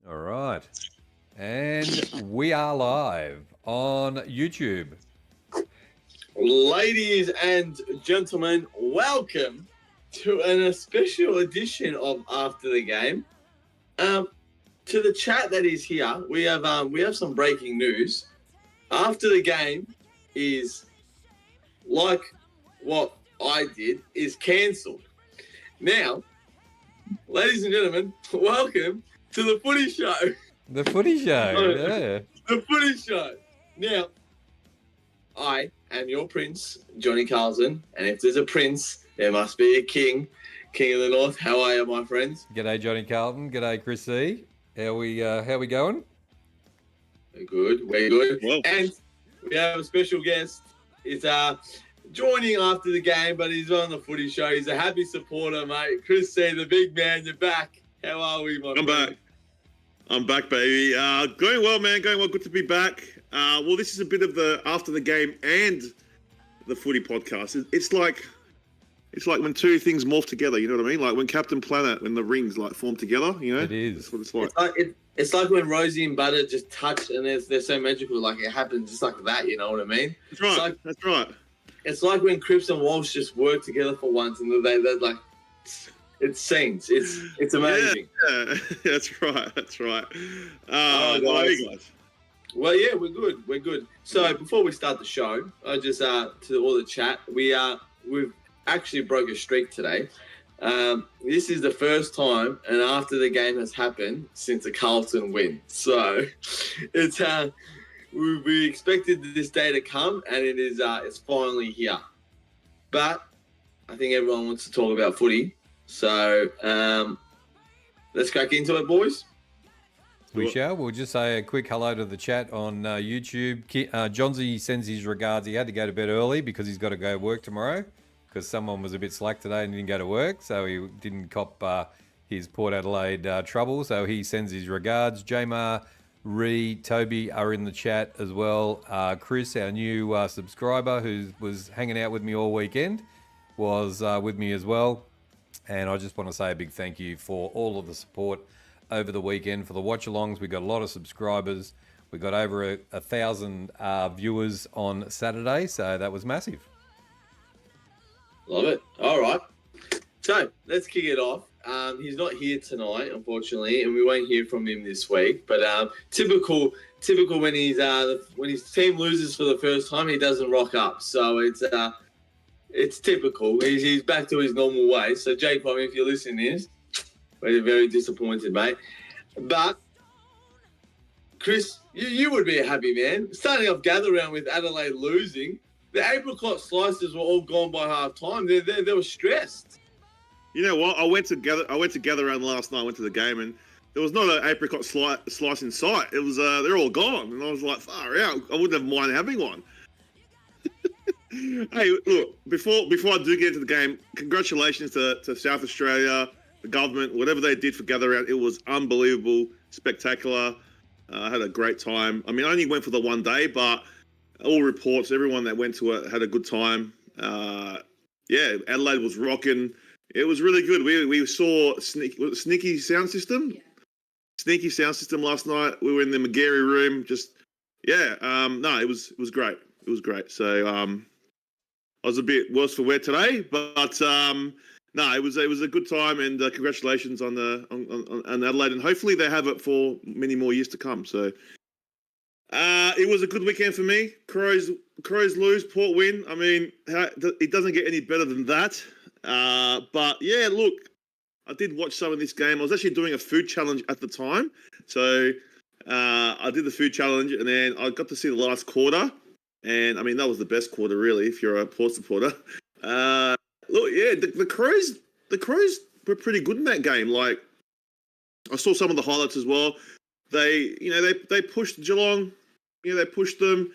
All right. And we are live on YouTube. Ladies and gentlemen, welcome to a special edition of After the Game. To the chat that is here, we have some breaking news. After the Game is, like what I did, is cancelled. Now, ladies and gentlemen, welcome to the Footy Show. The Footy Show, yeah. The Footy Show. Now, I am your prince, Johnny Carlton, and if there's a prince, there must be a king. King of the North. How are you, my friends? G'day, Johnny Carlton. G'day, Chris C. How we going? We're good. Whoa. And we have a special guest. He's joining after the game, but he's on the Footy Show. He's a happy supporter, mate. Chris C, the big man, you're back. How are we, my friend? I'm back, baby. Going well, man. Going well. Good to be back. Well, this is a bit of the after the game and the footy podcast. It's like when two things morph together. You know what I mean? Like when Captain Planet, when the rings like form together. You know, It is. That's what it's like. It's like when Rosie and Butter just touch and they're so magical, like it happens just like that. You know what I mean? That's right. That's right. It's like when Cripps and Walsh just work together for once, and they're like, it's scenes. It's amazing. Yeah. That's right. That's right. Oh, how are guys. you guys? Well, yeah, we're good. So before we start the show, I just to all the chat, we've actually broke a streak today. This is the first time, and after the game has happened since a Carlton win. So it's we expected this day to come, and it is it's finally here. But I think everyone wants to talk about footy, so let's crack into it, boys. We shall. We'll just say a quick hello to the chat on YouTube. Johnsy sends his regards. He had to go to bed early because he's got to go work tomorrow because someone was a bit slack today and didn't go to work, so he didn't cop his Port Adelaide trouble. So he sends his regards. Jamar, Ree, Toby are in the chat as well. Chris, our new subscriber who was hanging out with me all weekend, was with me as well. And I just want to say a big thank you for all of the support over the weekend for the watch-alongs. We got a lot of subscribers. We got over 1,000 viewers on Saturday, so that was massive. Love it. All right. So let's kick it off. He's not here tonight, unfortunately, and we won't hear from him this week. But typical when when his team loses for the first time, he doesn't rock up. So it's typical. He's back to his normal way. So Jake, if you're listening to this, we're very disappointed, mate. But Chris, you would be a happy man. Starting off gather round with Adelaide losing. The apricot slices were all gone by half time. They were stressed. You know what? I went to gather around last night. I went to the game and there was not an apricot slice in sight. It was they're all gone, and I was like, far out. I wouldn't have mind having one. Hey, look, before I do get into the game, congratulations to South Australia, the government, whatever they did for gather round. It was unbelievable, spectacular. I had a great time. I mean, I only went for the one day, but all reports, everyone that went to it had a good time. Yeah, Adelaide was rocking. It was really good. We saw Sneaky Sound System. Yeah. Sneaky Sound System last night. We were in the McGarry room. No, it was great. It was great. So I was a bit worse for wear today, but no, it was a good time, and congratulations on Adelaide, and hopefully they have it for many more years to come. So it was a good weekend for me. Crows lose, Port win. I mean, it doesn't get any better than that. But yeah, look, I did watch some of this game. I was actually doing a food challenge at the time, so I did the food challenge, and then I got to see the last quarter. And I mean, that was the best quarter, really, if you're a Port supporter. Look, yeah, the Crows were pretty good in that game. Like, I saw some of the highlights as well. They pushed Geelong. They pushed them.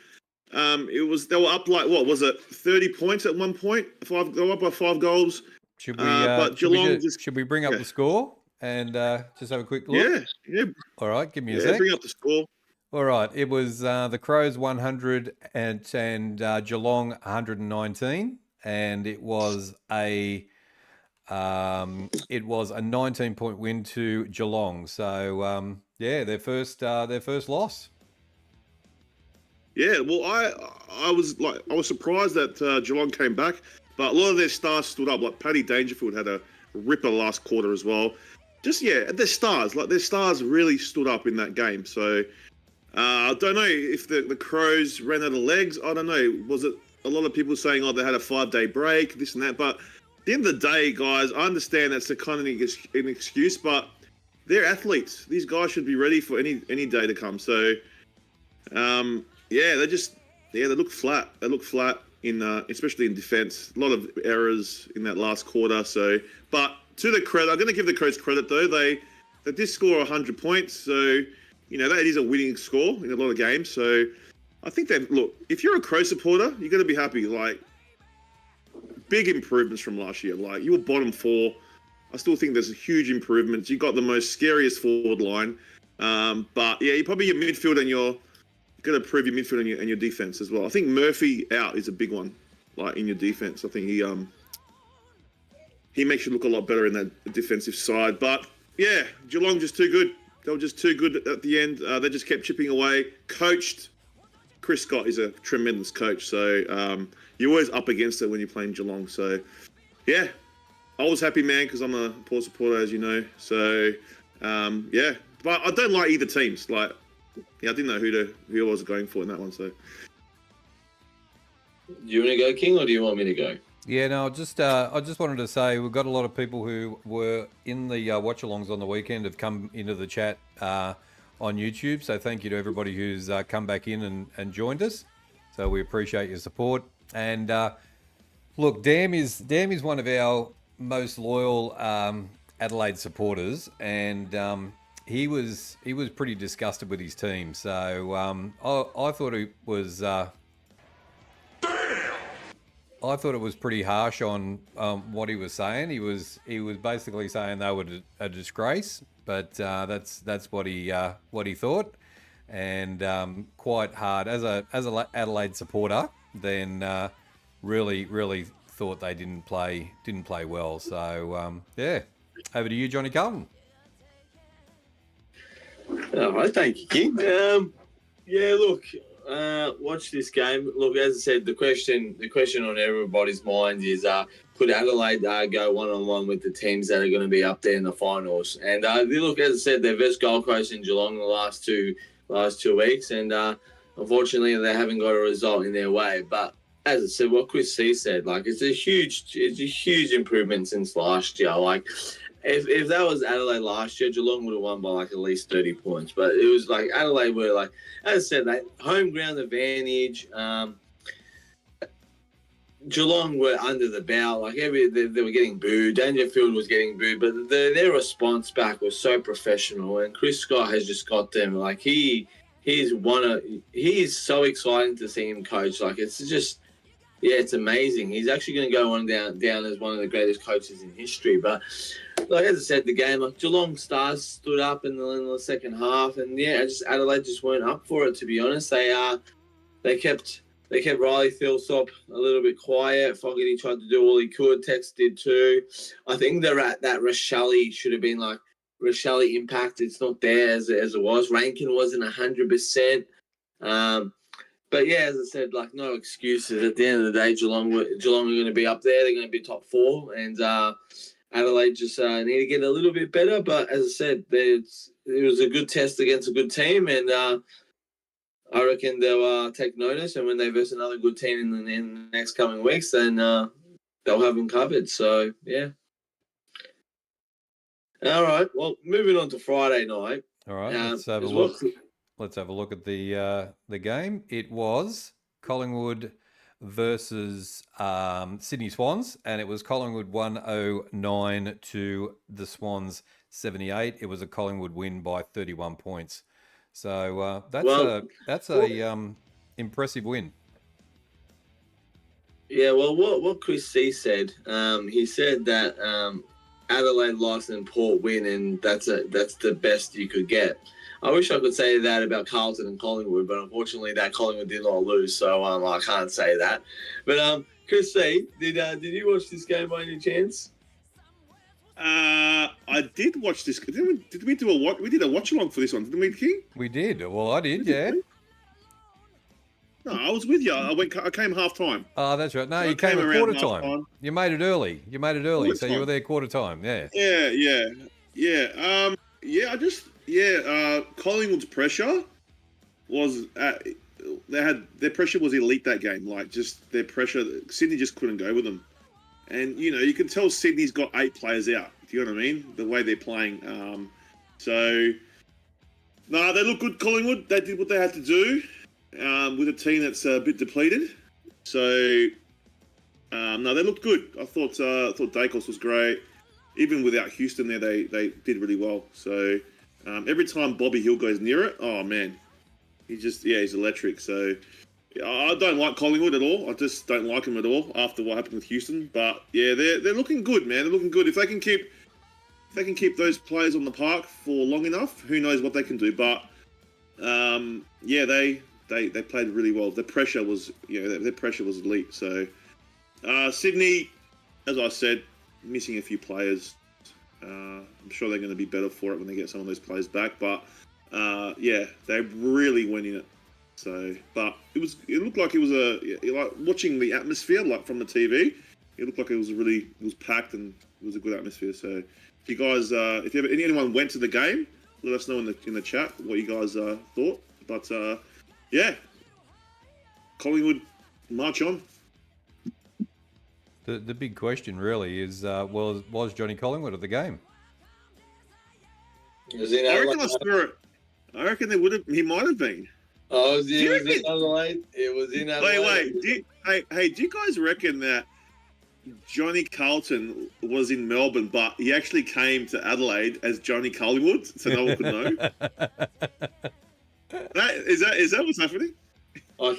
They were up like, what was it, 30 points at one point? They were up by 5 goals. Should we bring up the score and just have a quick look? Yeah. All right, give me a sec. Bring up the score. All right, it was the Crows 100 and Geelong 119, and it was a It was a 19-point win to Geelong. So their first loss. Yeah, well, I was surprised that Geelong came back, but a lot of their stars stood up. Like Paddy Dangerfield had a ripper last quarter as well. Their stars really stood up in that game. So I don't know if the Crows ran out of legs. I don't know. Was it a lot of people saying, they had a 5-day break, this and that? But at the end of the day, guys, I understand that's a kind of an excuse, but they're athletes. These guys should be ready for any day to come. So, they look flat. They look flat especially in defence. A lot of errors in that last quarter. So, but to the credit, I'm going to give the Crows credit though. They did score 100 points. So, that is a winning score in a lot of games. So, I think if you're a Crow supporter, you're going to be happy. Like, big improvements from last year. Like, you were bottom 4. I still think there's huge improvements. You got the most scariest forward line. But yeah, you probably your midfield and you've got to improve your midfield and your defense as well. I think Murphy out is a big one, like in your defense. I think he makes you look a lot better in that defensive side. But yeah, Geelong just too good. They were just too good at the end. They just kept chipping away. Coached. Chris Scott is a tremendous coach. So you're always up against it when you're playing Geelong. So yeah, I was happy, man, because I'm a Port supporter, as you know. So yeah, but I don't like either teams. Like, I didn't know who I was going for in that one. So, do you want to go, King, or do you want me to go? Yeah, no, I just wanted to say we've got a lot of people who were in the watch-alongs on the weekend have come into the chat on YouTube. So thank you to everybody who's come back in and joined us. So we appreciate your support. And look, Dam is one of our most loyal Adelaide supporters, and he was pretty disgusted with his team. So I thought it was. I thought it was pretty harsh on what he was saying. He was basically saying they were a disgrace, but that's what he thought, and quite hard as a Adelaide supporter. Then really thought they didn't play well. So yeah, over to you, Johnny Carlton. Oh, thank you, King. Yeah, look. Watch this game. Look, as I said, the question on everybody's mind is, could Adelaide go one-on-one with the teams that are going to be up there in the finals? And look, as I said, they've versed Gold Coast and Geelong in the last two weeks, and unfortunately, they haven't got a result in their way. But as I said, what Chris C said, like it's a huge improvement since last year. Like, if that was Adelaide last year, Geelong would have won by like at least 30 points. But it was like Adelaide were like, as I said, that home ground advantage. Geelong were under the belt. Like they were getting booed. Dangerfield was getting booed, but their response back was so professional. And Chris Scott has just got them. Like he is so exciting to see him coach. Like it's just. Yeah, it's amazing. He's actually going to go on down as one of the greatest coaches in history. But like as I said, the game, like Geelong Stars stood up in the second half, and yeah, Adelaide just weren't up for it. To be honest, they kept Riley Thilsop a little bit quiet. Fogarty tried to do all he could. Tex did too. I think that Rochelle should have been like Rochelle impact. It's not there as it was. Rankin wasn't 100%. But yeah, as I said, like no excuses. At the end of the day, Geelong are going to be up there. They're going to be top 4, and Adelaide just need to get a little bit better. But as I said, it was a good test against a good team, and I reckon they'll take notice. And when they verse another good team in the next coming weeks, then they'll have them covered. So yeah. All right. Well, moving on to Friday night. All right. Let's have a look. Let's have a look at the game. It was Collingwood versus Sydney Swans, and it was Collingwood 109 to the Swans 78. It was a Collingwood win by 31 points. So that's a impressive win. Yeah, well, what Chris C said, he said that Adelaide lost and Port win, and that's the best you could get. I wish I could say that about Carlton and Collingwood, but unfortunately that Collingwood did not lose, so I can't say that. But Chris C, did you watch this game by any chance? I did watch this. Did we do a watch? We did a watch along for this one, didn't we, King? We did. Well, I did, yeah. No, I was with you. I came half time. Oh, that's right. No, So you I came came at around quarter time. half-time. You made it early. Quarter So you were time. there quarter time, yeah. Yeah. Collingwood's pressure was their pressure was elite that game. Like, just their pressure, Sydney just couldn't go with them. And you can tell Sydney's got 8 players out. Do you know what I mean? The way they're playing. They look good. Collingwood, they did what they had to do with a team that's a bit depleted. So they looked good. I thought Dacos was great. Even without Houston there, they did really well. So every time Bobby Hill goes near it, oh man, he's electric. So I don't like Collingwood at all. I just don't like him at all after what happened with Houston. But yeah, they're looking good, man. They're looking good. If they can keep those players on the park for long enough, who knows what they can do. But they played really well. The pressure was their pressure was elite. So Sydney, as I said, missing a few players. I'm sure they're going to be better for it when they get some of those players back. But they really went in it. So, but it looked like it was like watching the atmosphere, like from the TV. It looked like it was packed and it was a good atmosphere. So, if you guys, if anyone went to the game, let us know in the chat what you guys thought. But Collingwood, march on. The big question really is, was Johnny Collingwood at the game? I reckon he might have been. Oh, it was in Adelaide. It was in Adelaide. Wait. Do you guys reckon that Johnny Carlton was in Melbourne, but he actually came to Adelaide as Johnny Collingwood, so no one could know? Is that what's happening? I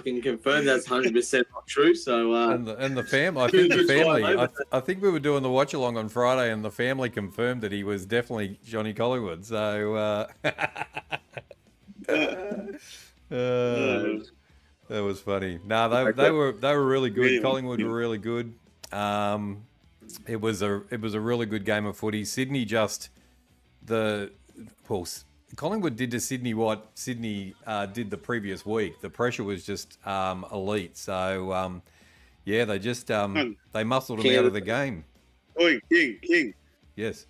can confirm that's 100% not true. So and the family, I think the family, I think we were doing the watch along on Friday, and the family confirmed that he was definitely Johnny Collingwood. So that was funny. No, they were really good. Anyway, Collingwood were really good. It was a really good game of footy. Sydney Collingwood did to Sydney what Sydney did the previous week. The pressure was just elite. So they just they muscled them out of the game. Oi, King. Yes.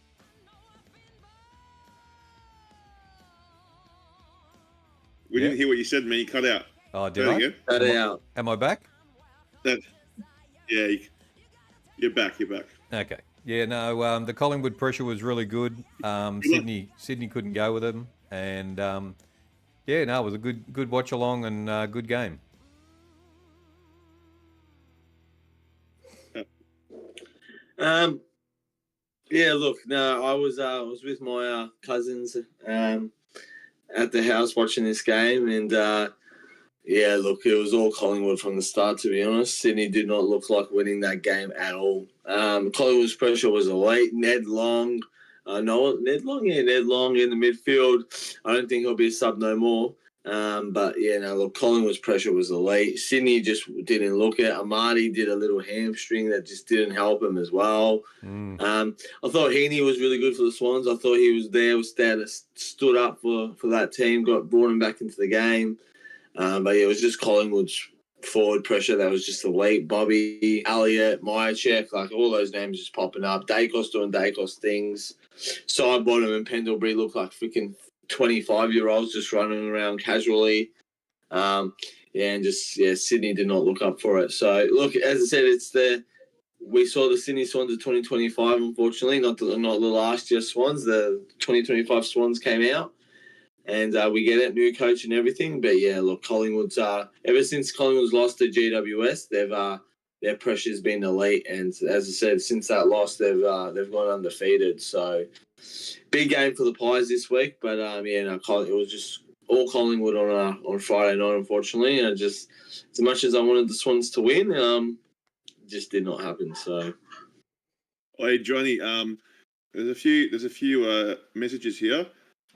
We didn't hear what you said, man. You cut out. Oh, did I? cut out. Am I back? You're back. Okay. Yeah, no, the Collingwood pressure was really good. Sydney couldn't go with them. And, it was a good watch along and good game. I was with my cousins at the house watching this game, and it was all Collingwood from the start, to be honest. Sydney did not look like winning that game at all. Collingwood's pressure was elite. Ned Long in the midfield. I don't think he'll be a sub no more. Collingwood's pressure was elite. Sydney just didn't look it. Amadi did a little hamstring that just didn't help him as well. I thought Heaney was really good for the Swans. I thought he was there, stood up for that team, brought him back into the game. It was just Collingwood's forward pressure that was just elite. Bobby, Elliott, Myercheck, like all those names just popping up. Dacos doing Dacos things. Sidebottom and Pendlebury look like freaking 25-year-olds just running around casually. Sydney did not look up for it. So, look, as I said, we saw the Sydney Swans of 2025, unfortunately, not the last year Swans. The 2025 Swans came out. And we get it, new coach and everything. But, Collingwood's ever since Collingwood's lost to GWS, their pressure's been elite. And as I said, since that loss, they've gone undefeated. So, big game for the Pies this week. But, it was just all Collingwood on Friday night, unfortunately. And just as much as I wanted the Swans to win, just did not happen. So, hey Johnny, there's a few messages here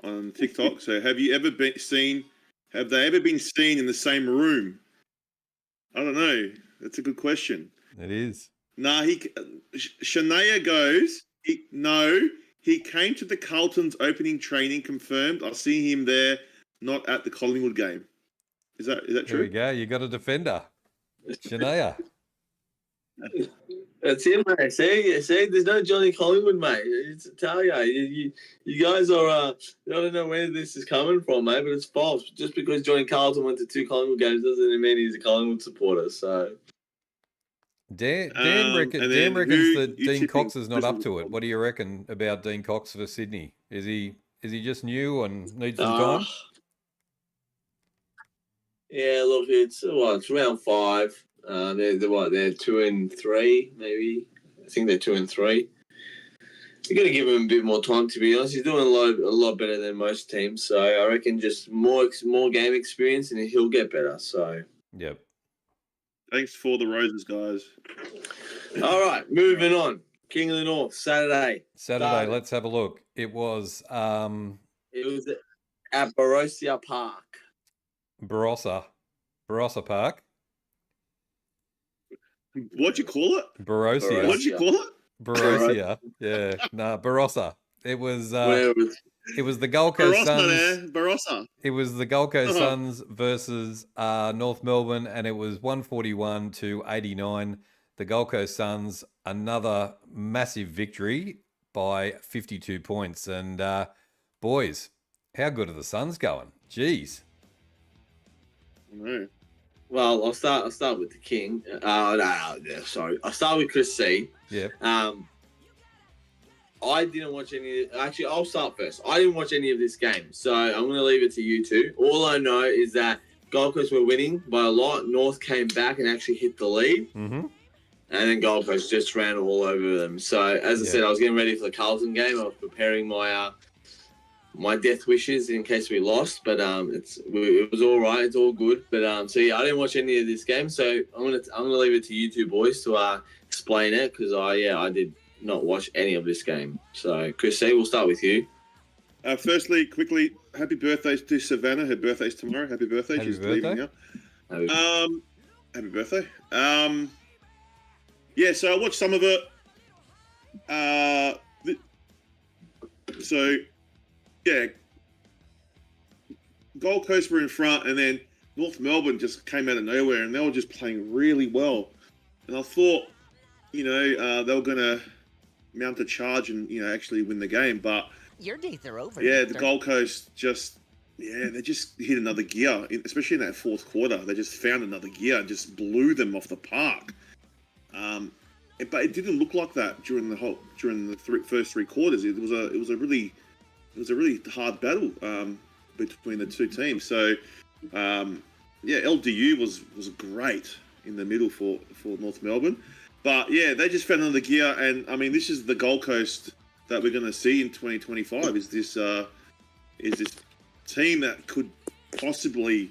on TikTok. So have they ever been seen in the same room? I don't know. That's a good question. It is. Shania goes, He came to the Carltons opening training, confirmed. I see him there, not at the Collingwood game. Is that There true? we go. You got a defender. Shania. That's it, mate. See, there's no Johnny Collingwood, mate. It's tell you guys are. I don't know where this is coming from, mate, but it's false. Just because Johnny Carlton went to 2 Collingwood games doesn't mean he's a Collingwood supporter. So Dan reckons that Dean Cox is not up to it. What do you reckon about Dean Cox for Sydney? Is he just new and needs some time? Yeah, look, it's round 5. They're 2-3, maybe. I think they're 2-3. You're going to give him a bit more time, to be honest. He's doing a lot better than most teams. So I reckon just more game experience and he'll get better. So yep. Thanks for the roses, guys. All right, moving on. King of the North, Saturday. Let's have a look. It was It was at Barossa Park. Barossa Park. What'd you call it? Barossa. What'd you call it? Barossa. Yeah. Nah, Barossa. It was the Gold Coast Suns. Barossa. It was the Gold Coast Suns versus North Melbourne, and it was 141-89. The Gold Coast Suns, another massive victory by 52 points. And boys, how good are the Suns going? Jeez. No. Well, I'll start with the King. Sorry. I'll start with Chris C. Yeah. I didn't watch any. Actually, I'll start first. I didn't watch any of this game, so I'm going to leave it to you two. All I know is that Gold Coast were winning by a lot. North came back and actually hit the lead. Mm-hmm. And then Gold Coast just ran all over them. So, as I said, I was getting ready for the Carlton game. I was preparing my my death wishes in case we lost, but it was all right. It's all good. But I didn't watch any of this game, so I'm gonna leave it to you two boys to explain it because I did not watch any of this game. So, Chris C, we'll start with you. Firstly, quickly, happy birthday to Savannah. Her birthday's tomorrow. Happy birthday. Happy She's birthday. leaving now. Happy birthday. Yeah, so I watched some of it. Gold Coast were in front, and then North Melbourne just came out of nowhere, and they were just playing really well. And I thought, they were going to mount a charge and, actually win the game. But your days are over. Yeah, the Gold Coast they just hit another gear, especially in that fourth quarter. They just found another gear and just blew them off the park. But it didn't look like that during the first 3 quarters. It was a really hard battle between the two teams. So LDU was great in the middle for North Melbourne. But yeah, they just found another gear, and I mean, this is the Gold Coast that we're going to see in 2025. Is this team that could possibly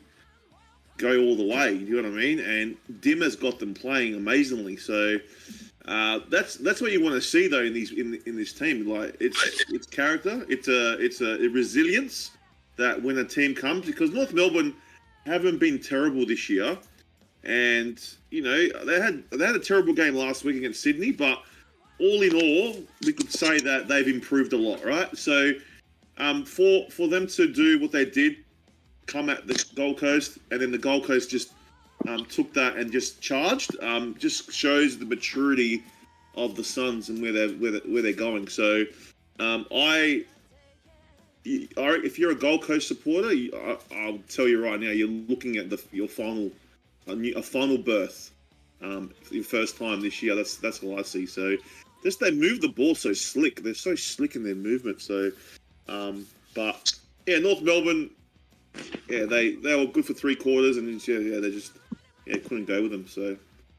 go all the way? You know what I mean? And Dimmer's got them playing amazingly. So that's what you want to see though in this team. Like it's character, it's a resilience that when a team comes, because North Melbourne haven't been terrible this year. And they had a terrible game last week against Sydney, but all in all, we could say that they've improved a lot, right? So, for them to do what they did, come at the Gold Coast, and then the Gold Coast just took that and just charged, just shows the maturity of the Suns and where they're going. So, if you're a Gold Coast supporter, I'll tell you right now, you're looking at your final. A final berth, your first time this year. That's all I see. So, just they move the ball so slick. They're so slick in their movement. So, but yeah, North Melbourne, yeah, they were good for 3 quarters, and they just couldn't go with them. So,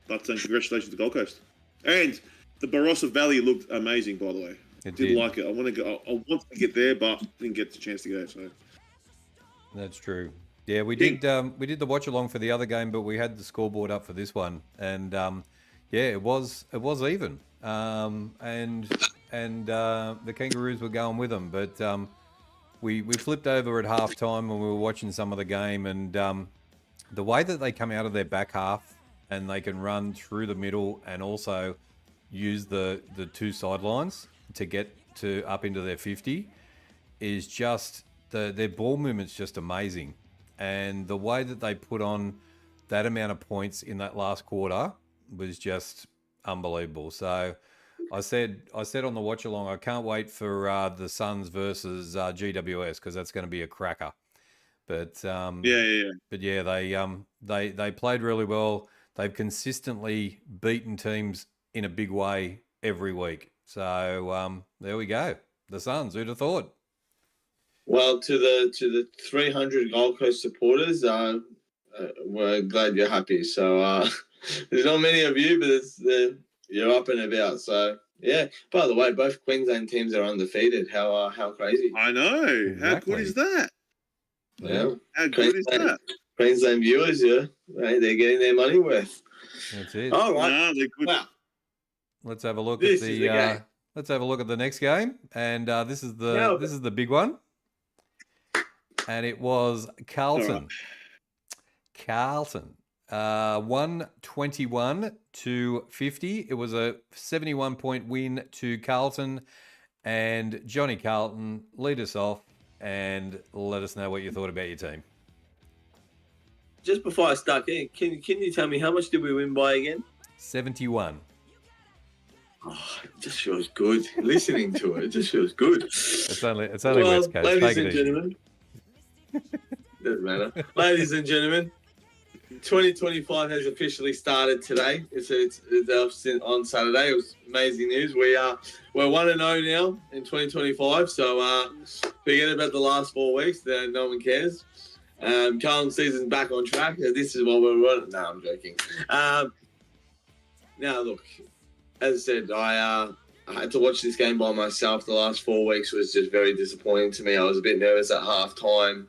but congratulations to Gold Coast, and the Barossa Valley looked amazing. By the way, did like it. I want to go. I want to get there, but didn't get the chance to go. So, that's true. Yeah, we did the watch along for the other game, but we had the scoreboard up for this one, and it was even, and the Kangaroos were going with them, but we flipped over at halftime when we were watching some of the game, and the way that they come out of their back half and they can run through the middle and also use the 2 sidelines, to get to up into their 50 is just their ball movement's just amazing. And the way that they put on that amount of points in that last quarter was just unbelievable. So I said on the watch along, I can't wait for the Suns versus GWS because that's going to be a cracker. But But yeah, they played really well. They've consistently beaten teams in a big way every week. So there we go. The Suns. Who'd have thought? Well, to the 300 Gold Coast supporters, we're glad you're happy. So there's not many of you, but you're up and about. So yeah. By the way, both Queensland teams are undefeated. How crazy! I know. Exactly. How good is that? Yeah. How good is that? Queensland viewers, yeah, right, they're getting their money worth. That's it. All right. No, they're good. Wow. Let's have a look This at is the game. let's have a look at the next game, and this is the big one, and it was Carlton. Right. Carlton, 121 to 50. It was a 71-point win to Carlton, and Johnny Carlton, lead us off and let us know what you thought about your team. Just before I start, can you tell me how much did we win by again? 71. Oh, it just feels good listening to it. It just feels good. It's only Well, West Coast. ladies Take and it easy. gentlemen, doesn't matter. Ladies and gentlemen, 2025 has officially started today. It's on Saturday. It was amazing news. We're 1-0 now in 2025. So forget about the last 4 weeks. No one cares. Carlton season's back on track. This is what we're running. No, I'm joking. Now, look, as I said, I had to watch this game by myself. The last 4 weeks was just very disappointing to me. I was a bit nervous at halftime.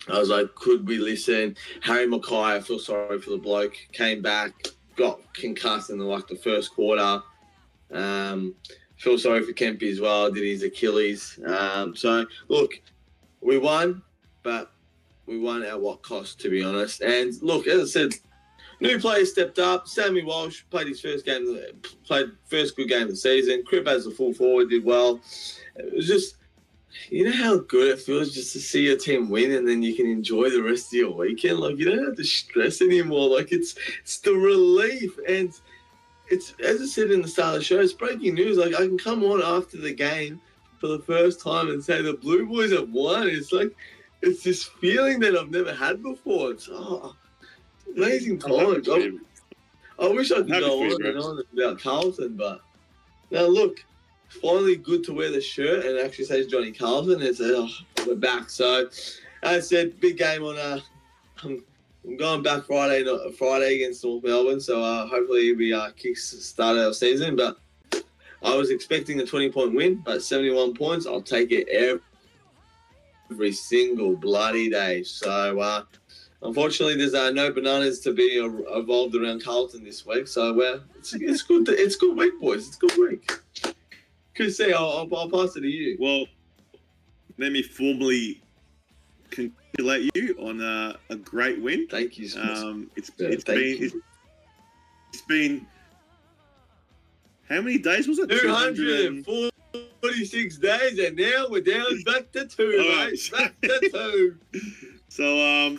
I was like, could we listen? Harry Mackay, I feel sorry for the bloke, came back, got concussed in the first quarter. Feel sorry for Kempy as well, did his Achilles. So, look, we won, but we won at what cost, to be honest. And, look, as I said, new players stepped up. Sammy Walsh played his first good game of the season. Crip as a full forward did well. It was just, you know how good it feels just to see your team win and then you can enjoy the rest of your weekend? Like, you don't have to stress anymore. Like, it's the relief. And it's, as I said in the start of the show, it's breaking news. Like, I can come on after the game for the first time and say the Blue Boys have won. It's like, it's this feeling that I've never had before. It's amazing times. I wish I could go on and on about Carlton, but now look, finally good to wear the shirt and actually says Johnny Carlton. It's we're back. So as I said, big game on I'm going back Friday against North Melbourne. So hopefully we kick-start our season. But I was expecting a 20-point win, but 71 points, I'll take it every single bloody day. So unfortunately, there's no bananas to be evolved around Carlton this week. So it's good. It's good week, boys. It's good week. Could say I'll pass it to you. Well, let me formally congratulate you on a great win. Thank you so much. It's been how many days was it? 246 days, and now we're down back to 2, mate. Back to 2. So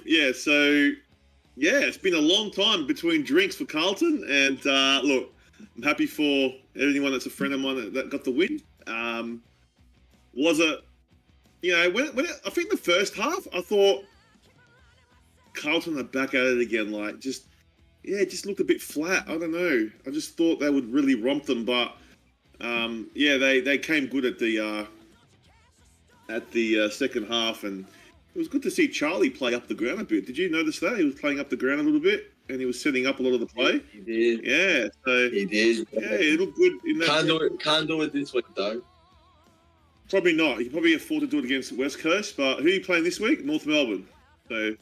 it's been a long time between drinks for Carlton, and look, I'm happy for everyone that's a friend of mine that got the win. Was it, I think the first half, I thought Carlton are back at it again, like just looked a bit flat. I don't know. I just thought they would really romp them, but they came good at the second half, and it was good to see Charlie play up the ground a bit. Did you notice that? He was playing up the ground a little bit, and he was setting up a lot of the play. He did. Yeah, so he did. Yeah, it looked good. In that Can't do it this week, though. Probably not. You can probably afford to do it against West Coast, but who are you playing this week? North Melbourne. So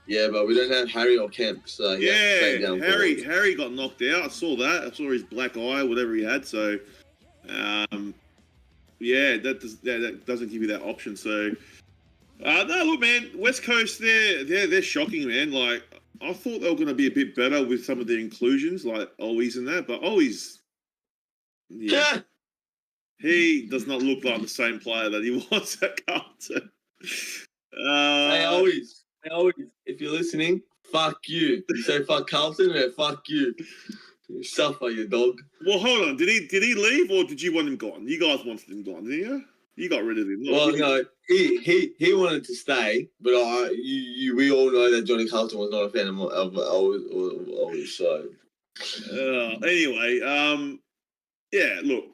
yeah, but we don't have Harry or Kemp. So Harry got knocked out. I saw that. I saw his black eye, whatever he had. So that doesn't give you that option. So. No, look, man. West Coast, they're shocking, man. Like, I thought they were going to be a bit better with some of their inclusions, like Owies and that. But Owies, He does not look like the same player that he was at Carlton. Hey, always, if you're listening, fuck you. You say fuck Carlton, and fuck you. You suffer, you dog. Well, hold on. Did he leave, or did you want him gone? You guys wanted him gone, didn't you? You got rid of him. Well, no, he wanted to stay, but we all know that Johnny Carlton was not a fan of always. So anyway, yeah. Look,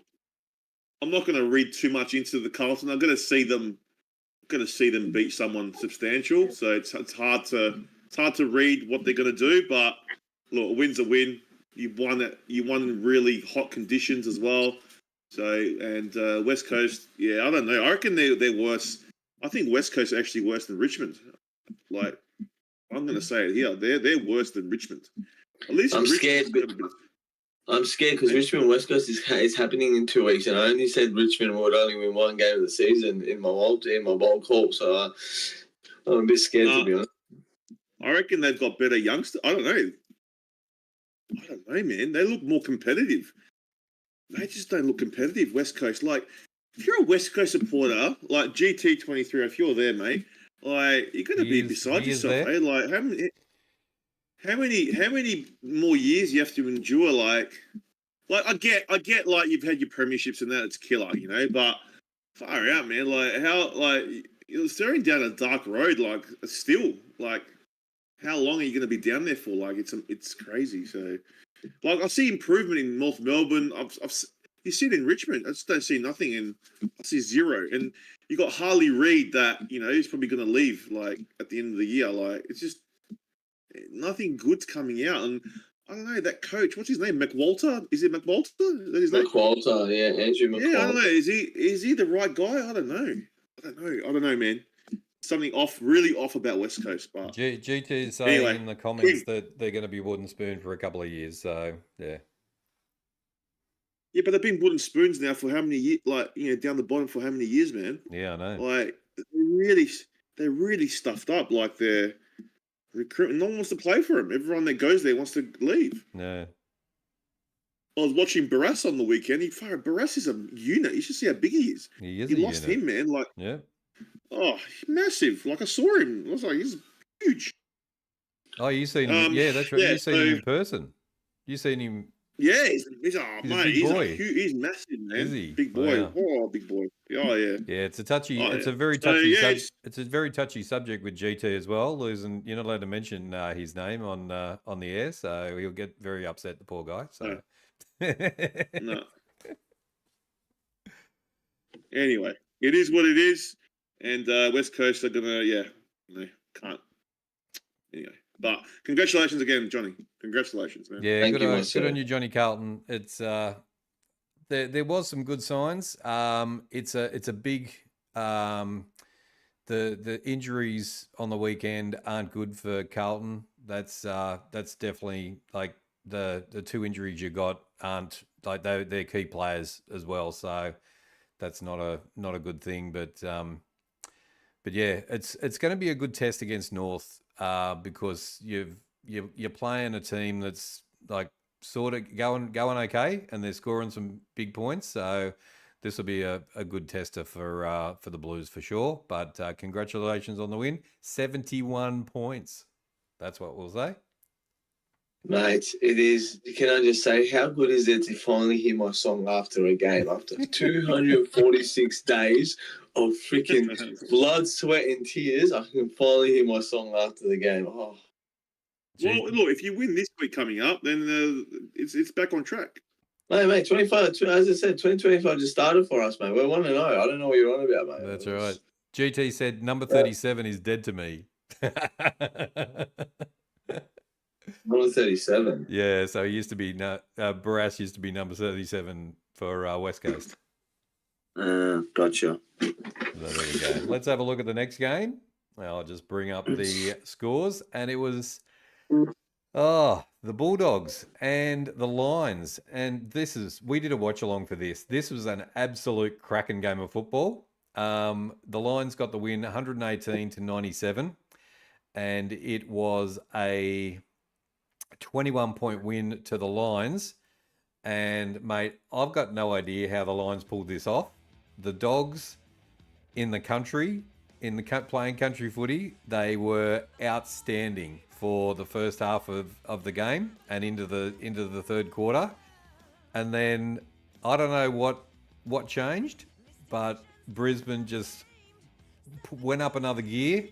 I'm not going to read too much into the Carlton. I'm going to see them beat someone substantial. So it's hard to read what they're going to do. But look, a win's a win. You won in really hot conditions as well. So, and West Coast, yeah, I don't know. I reckon they're worse. I think West Coast are actually worse than Richmond. Like, I'm going to say it here. They're worse than Richmond. At least I'm scared. I'm scared because Richmond West Coast is happening in 2 weeks, and I only said Richmond would only win one game of the season in my bold call. So I'm a bit scared, to be honest. I reckon they've got better youngsters. I don't know, man. They look more competitive. They just don't look competitive, West Coast. Like, if you're a West Coast supporter, like GT23, if you're there, mate, like, you're going to be beside yourself, eh? Like, how many more years you have to endure? Like I get, like, you've had your premierships and that, it's killer, you know, but far out, man. Like, you're staring down a dark road, like, still, like, how long are you going to be down there for? Like, it's crazy. So, like, I see improvement in North Melbourne. You see it in Richmond. I just don't see nothing, and I see zero. And you got Harley Reid that, you know, he's probably going to leave, like, at the end of the year. Like, it's just nothing good's coming out. And I don't know, that coach, what's his name? McWalter? Is it McWalter? Is that his name? McWalter, yeah, Andrew McWalter. Yeah, I don't know. Is he the right guy? I don't know, man. Something really off about West Coast. But GT is saying in the comments that they're going to be wooden spoon for a couple of years. So yeah. Yeah, but they've been wooden spoons now for how many years? Like, you know, down the bottom for how many years, man? Yeah, I know. Like, they're really stuffed up. Like, they're recruiting. No one wants to play for them. Everyone that goes there wants to leave. No. I was watching Barras on the weekend. Barras is a unit. You should see how big he is. He is. You lost him, man. Like, yeah. Oh, massive. Like, I saw him. I was like, he's huge. Oh, you seen him? Yeah, that's right. You seen him in person. You seen him. Yeah, he's a big boy. He's massive, man. Is he? Big boy. Wow. Oh, big boy. Oh, yeah. Yeah, it's a touchy. Oh, it's yeah. a very touchy. It's a very touchy subject with GT as well. Losing, you're not allowed to mention his name on the air, so he'll get very upset. The poor guy. So. No. Anyway, it is what it is. And West Coast are can't. Anyway, but congratulations again, Johnny. Congratulations, man. Yeah, good on you, Johnny Carlton. It's there was some good signs. It's a big the injuries on the weekend aren't good for Carlton. That's definitely, like, the two injuries you got aren't, like, they're key players as well. So that's not a good thing, But yeah, it's going to be a good test against North because you're playing a team that's, like, sort of going okay, and they're scoring some big points. So this will be a good tester for the Blues for sure. But congratulations on the win, 71 points. That's what we'll say. Mate, it is. Can I just say, how good is it to finally hear my song after a game, after 246 days of freaking blood, sweat, and tears? I can finally hear my song after the game. Oh. Well, look, if you win this week coming up, then it's back on track. No, mate, 25, as I said, 2025 just started for us, mate. We're 1-0. I don't know what you're on about, mate. That's right. GT said number 37 is dead to me. Number 37. Yeah, so he used to be Barras used to be number 37 for West Coast. Gotcha. So there we go. Let's have a look at the next game. I'll just bring up the scores, and it was the Bulldogs and the Lions, and we did a watch along for this. This was an absolute cracking game of football. The Lions got the win, 118-97, and it was a 21-point win to the Lions. And, mate, I've got no idea how the Lions pulled this off. The Dogs in the country, playing country footy, they were outstanding for the first half of the game and into the third quarter. And then I don't know what changed, but Brisbane just went up another gear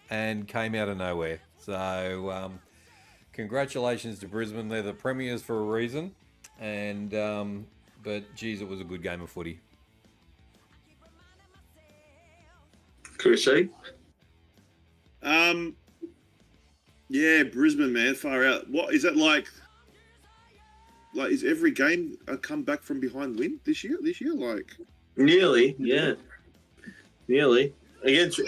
and came out of nowhere. So congratulations to Brisbane. They're the premiers for a reason. And but geez, it was a good game of footy. Chrissy? Yeah, Brisbane, man, far out. What is that like? Like, is every game a come back from behind win this year? Like, Nearly, yeah. Nearly. Against,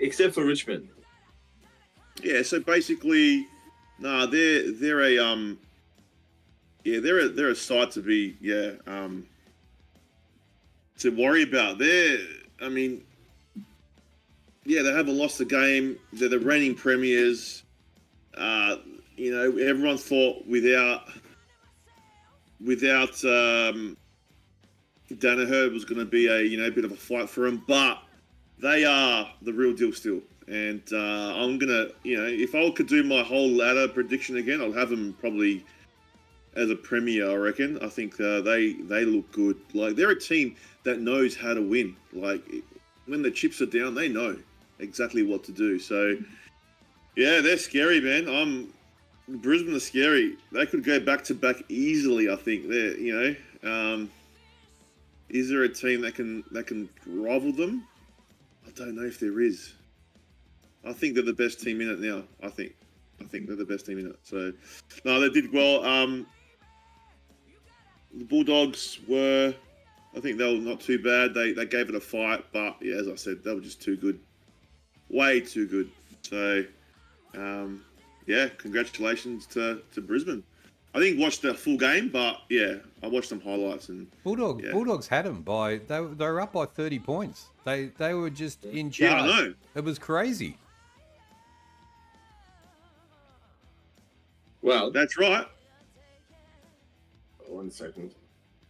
except for Richmond. Yeah, so basically, they're a side to be to worry about. They haven't lost a game. They're the reigning premiers. Everyone thought without Danaher was going to be a bit of a fight for them, but they are the real deal still. And I'm gonna, if I could do my whole ladder prediction again, I'll have them probably as a premier. I reckon. I think they look good. Like, they're a team that knows how to win. Like, when the chips are down, they know exactly what to do. So yeah, they're scary, man. Brisbane are scary. They could go back to back easily. I think they're, is there a team that can rival them? I don't know if there is. I think they're the best team in it now. I think they're the best team in it. So, no, they did well. The Bulldogs I think they were not too bad. They gave it a fight, but yeah, as I said, they were just too good. Way too good. So, congratulations to Brisbane. I didn't watch the full game, but yeah, I watched some highlights. And Bulldogs had them they were up by 30 points. They were just in charge. Yeah, I know. It was crazy. Well, that's right. 1 second.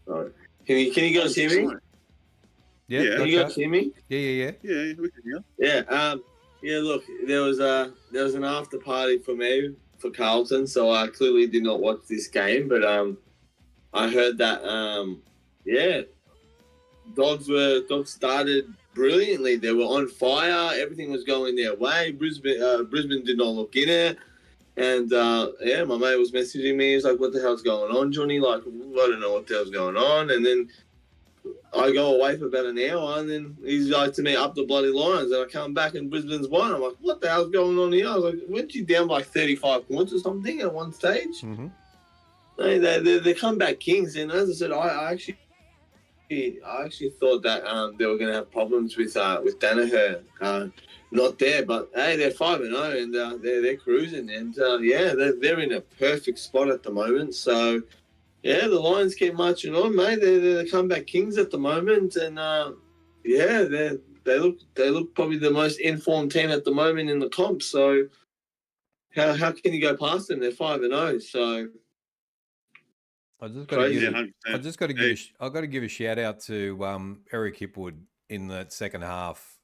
All right. Can you guys hear me? Yeah. Can you guys hear me? Yeah. Yeah, we can hear. Yeah. Look, there was an after party for me for Carlton, so I clearly did not watch this game, but I heard that Dogs started brilliantly. They were on fire. Everything was going their way. Brisbane did not look in it. And, my mate was messaging me. He's like, what the hell's going on, Johnny? Like, I don't know what the hell's going on. And then I go away for about an hour, and then he's like to me, up the bloody Lions. And I come back and Brisbane's won. I'm like, what the hell's going on here? I was like, weren't you down by 35 points or something at one stage? Mm-hmm. They comeback kings. And as I said, I actually thought that they were going to have problems with Danaher. Not there, but hey, they're 5-0 and they're cruising, and they're in a perfect spot at the moment. So yeah, the Lions keep marching on, mate. They're the comeback kings at the moment, and they look probably the most informed team at the moment in the comp. So how can you go past them? They're 5-0. So I've got to give a shout out to Eric Hipwood in that second half.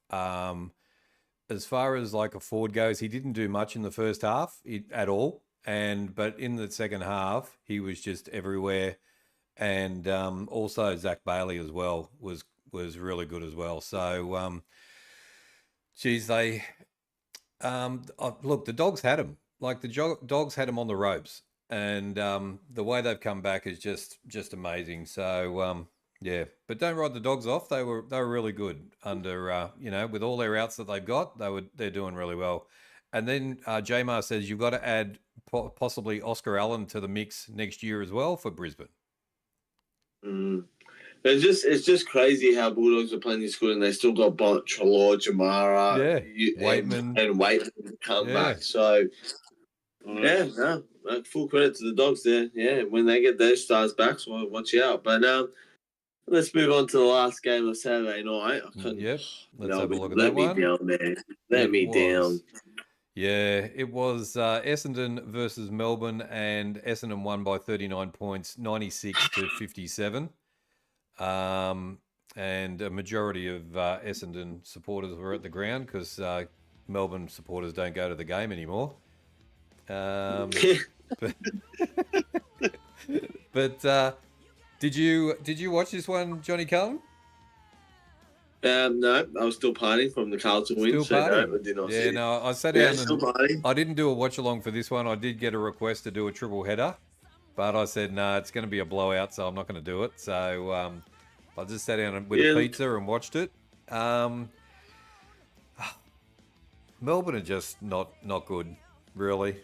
As far as like a forward goes, he didn't do much in the first half at all, but in the second half he was just everywhere, and also Zach Bailey as well was really good as well. So, look, the Dogs had him. Like, the Dogs had him on the ropes, and the way they've come back is just amazing. So. Yeah, but don't write the Dogs off. They were really good under with all their outs that they've got. They're doing really well. And then Jamar says you've got to add possibly Oscar Allen to the mix next year as well for Brisbane. It's just crazy how Bulldogs are playing this good and they still got Trelaw, Jamara, Waitman to come back. So full credit to the Dogs there. Yeah, when they get their stars back, so watch out. But let's move on to the last game of Saturday night. Let's have a look at that one. Let me down. Yeah, it was Essendon versus Melbourne, and Essendon won by 39 points, 96 to 57. And a majority of Essendon supporters were at the ground because Melbourne supporters don't go to the game anymore. But, but did you watch this one, Johnny Carlton? No, I was still partying from the Carlton win, Still so no, partying. I did not see Yeah, it. no, I sat Yeah, down still and partying. I didn't do a watch along for this one. I did get a request to do a triple header, but I said no, it's going to be a blowout, so I'm not going to do it. So I just sat down with a pizza and watched it. Melbourne are just not good, really.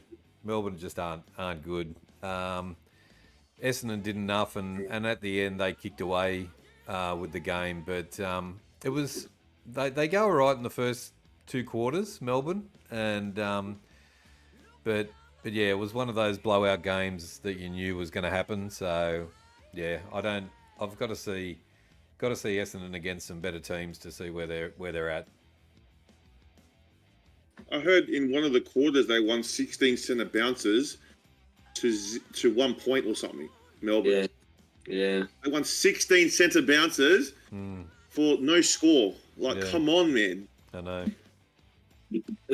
Melbourne just aren't good. Essendon did enough, and at the end they kicked away with the game, but it was they go all right in the first 2 quarters, Melbourne, and but yeah, it was one of those blowout games that you knew was going to happen. So yeah, I've got to see Essendon against some better teams to see where they're at. I heard in one of the quarters they won 16 centre bounces to 1 point or something. Melbourne. Yeah. They won 16 centre bounces for no score. Like, come on, man. I know.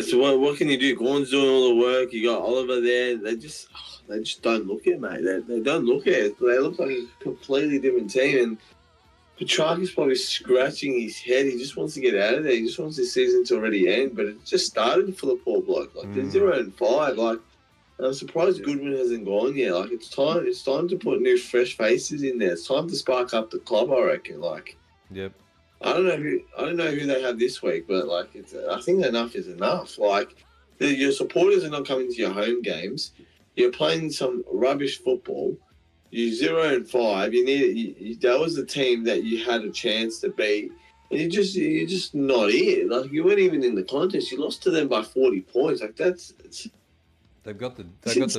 So what can you do? Gordon's doing all the work. You got Oliver there. They just don't look it, mate. They don't look it. They look like a completely different team. And Petrarca's probably scratching his head. He just wants to get out of there. He just wants this season to already end. But it just started for the poor bloke. Like they're 0-5. Like I'm surprised Goodwin hasn't gone yet. Like it's time to put new fresh faces in there. It's time to spark up the club, I reckon. Like Yep. I don't know who they have this week, but like I think enough is enough. Like your supporters are not coming to your home games. You're playing some rubbish football. You're 0-5. That was the team that you had a chance to beat, and you're just not in. Like you weren't even in the contest. You lost to them by 40 points. Like They've got the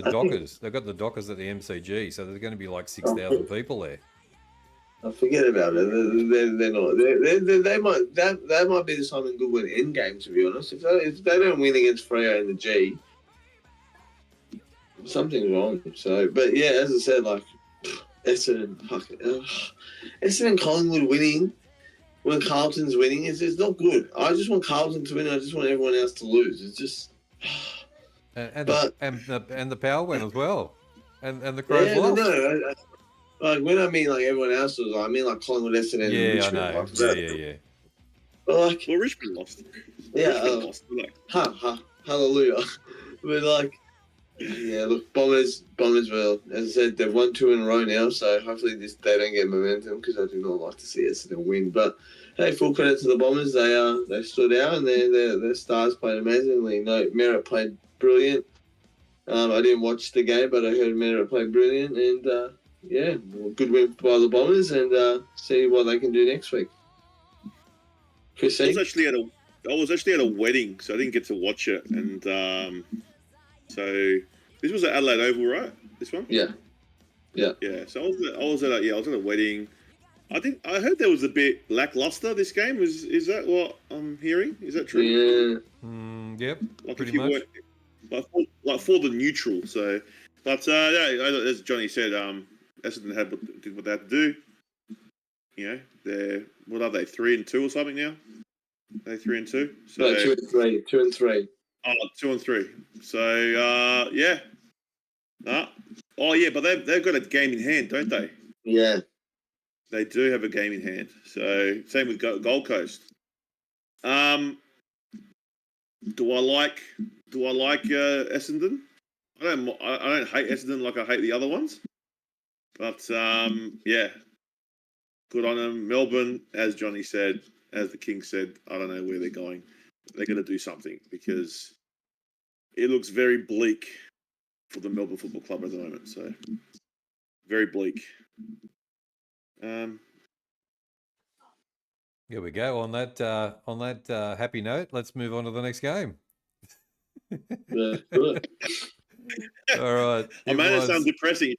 Dockers. They've got the Dockers at the MCG, so there's going to be like 6,000 people there. I forget about it. They're not. They might that might be the Simon Goodwin end game. To be honest, if they don't win against Freo in the G, something's wrong. So, but yeah, as I said, like Essendon and Collingwood winning when Carlton's winning is not good. I just want Carlton to win. I just want everyone else to lose. It's just. And the Power win as well, and the Crows lost. No, like when I mean like everyone else was, I mean like Collingwood, Essendon, and Richmond. I know. Like, yeah. But like, well, Richmond lost. Yeah, Richmond lost. Hallelujah. But like, yeah, look, Bombers will, as I said, they've won 2 in a row now, so hopefully they don't get momentum because I do not like to see Essendon win. But hey, full credit to the Bombers. They stood out and their stars played amazingly. No, Merritt played brilliant. I didn't watch the game, but I heard Merritt played brilliant, and yeah, good win by the Bombers, and see what they can do next week. Chris, I was actually at a wedding, so I didn't get to watch it, and so this was at Adelaide Oval, right? This one? Yeah. So I was at a wedding. I heard there was a bit lackluster this game. Is that what I'm hearing? Is that true? Yeah. Yep. Like pretty much. Like for the neutral. So, but yeah, as Johnny said, Essendon did what they had to do. You know, they're 3-2 or something now? They're 3-2. So No, 2-3. 2-3. Oh, 2-3. So yeah. Oh yeah, but they've got a game in hand, don't they? Yeah. They do have a game in hand. So same with Gold Coast. Do I like Essendon? I don't hate Essendon like I hate the other ones. But yeah, good on them. Melbourne, as Johnny said, as the King said, I don't know where they're going. They're going to do something because it looks very bleak for the Melbourne Football Club at the moment. So very bleak. Here we go. On that happy note, let's move on to the next game. Yeah, good. All right. I made it sound depressing.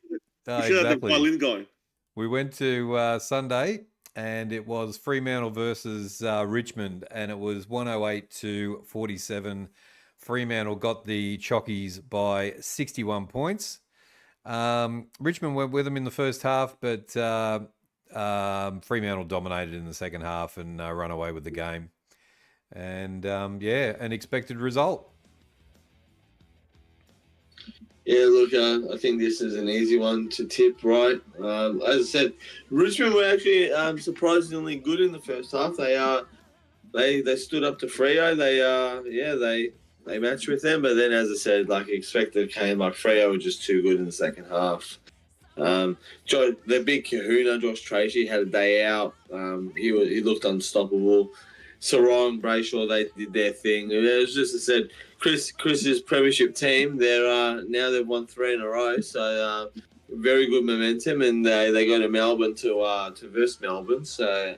We should have the violin going. We went to Sunday, and it was Fremantle versus Richmond, and it was 108 to 47 Fremantle got the Chockies by 61 points. Richmond went with them in the first half, but Fremantle dominated in the second half and run away with the game. And an expected result. Yeah, look, I think this is an easy one to tip, right? As I said, Richmond were actually surprisingly good in the first half. They stood up to Freo. They matched with them, but then, as I said, like expected, came like Freo were just too good in the second half. The big kahuna, Josh Tracy, had a day out. He looked unstoppable. Sarong, Brayshaw, they did their thing. It was just, as I said, Chris's premiership team. They've won 3 in a row, so very good momentum, and they go to Melbourne to verse Melbourne. So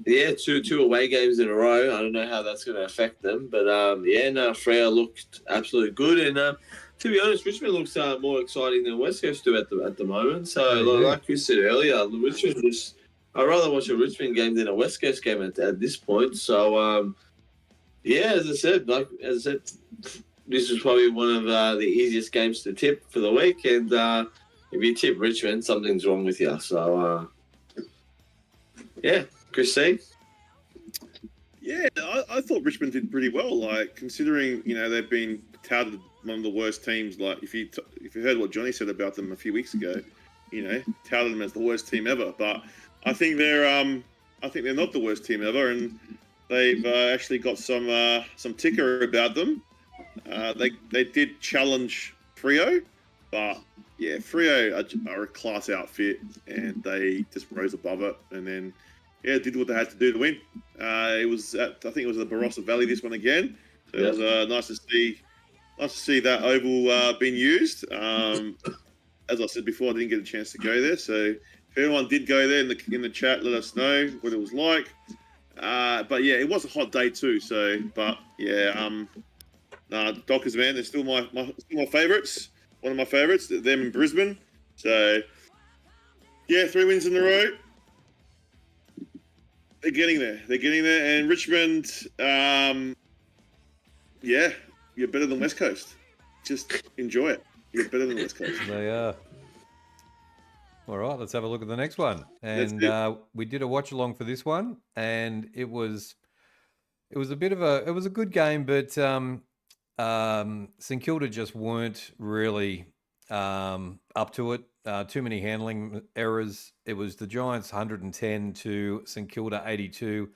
two away games in a row. I don't know how that's going to affect them, but Freo looked absolutely good, and to be honest, Richmond looks more exciting than West Coast do at the moment. So like Chris said earlier, Richmond just. I'd rather watch a Richmond game than a West Coast game at this point. So, as I said, this is probably one of the easiest games to tip for the week. And if you tip Richmond, something's wrong with you. So, Chris C. Yeah, I thought Richmond did pretty well. Like considering they've been touted one of the worst teams. Like if you heard what Johnny said about them a few weeks ago, touted them as the worst team ever, but. I think they're not the worst team ever, and they've actually got some ticker about them. They did challenge Freo, but Freo are a class outfit, and they just rose above it, and then did what they had to do to win. It was I think it was the Barossa Valley this one again. So it was nice to see that oval being used. As I said before, I didn't get a chance to go there, so. If anyone did go there in the chat, let us know what it was like. But it was a hot day too. So, Dockers, man, they're still my favourites. One of my favourites. Them in Brisbane. So, 3 wins in a row. They're getting there. And Richmond, you're better than West Coast. Just enjoy it. You're better than West Coast. They are. All right, let's have a look at the next one. And we did a watch along for this one, and it was a good game, but St Kilda just weren't really up to it. Too many handling errors. It was the Giants 110 to St Kilda 82.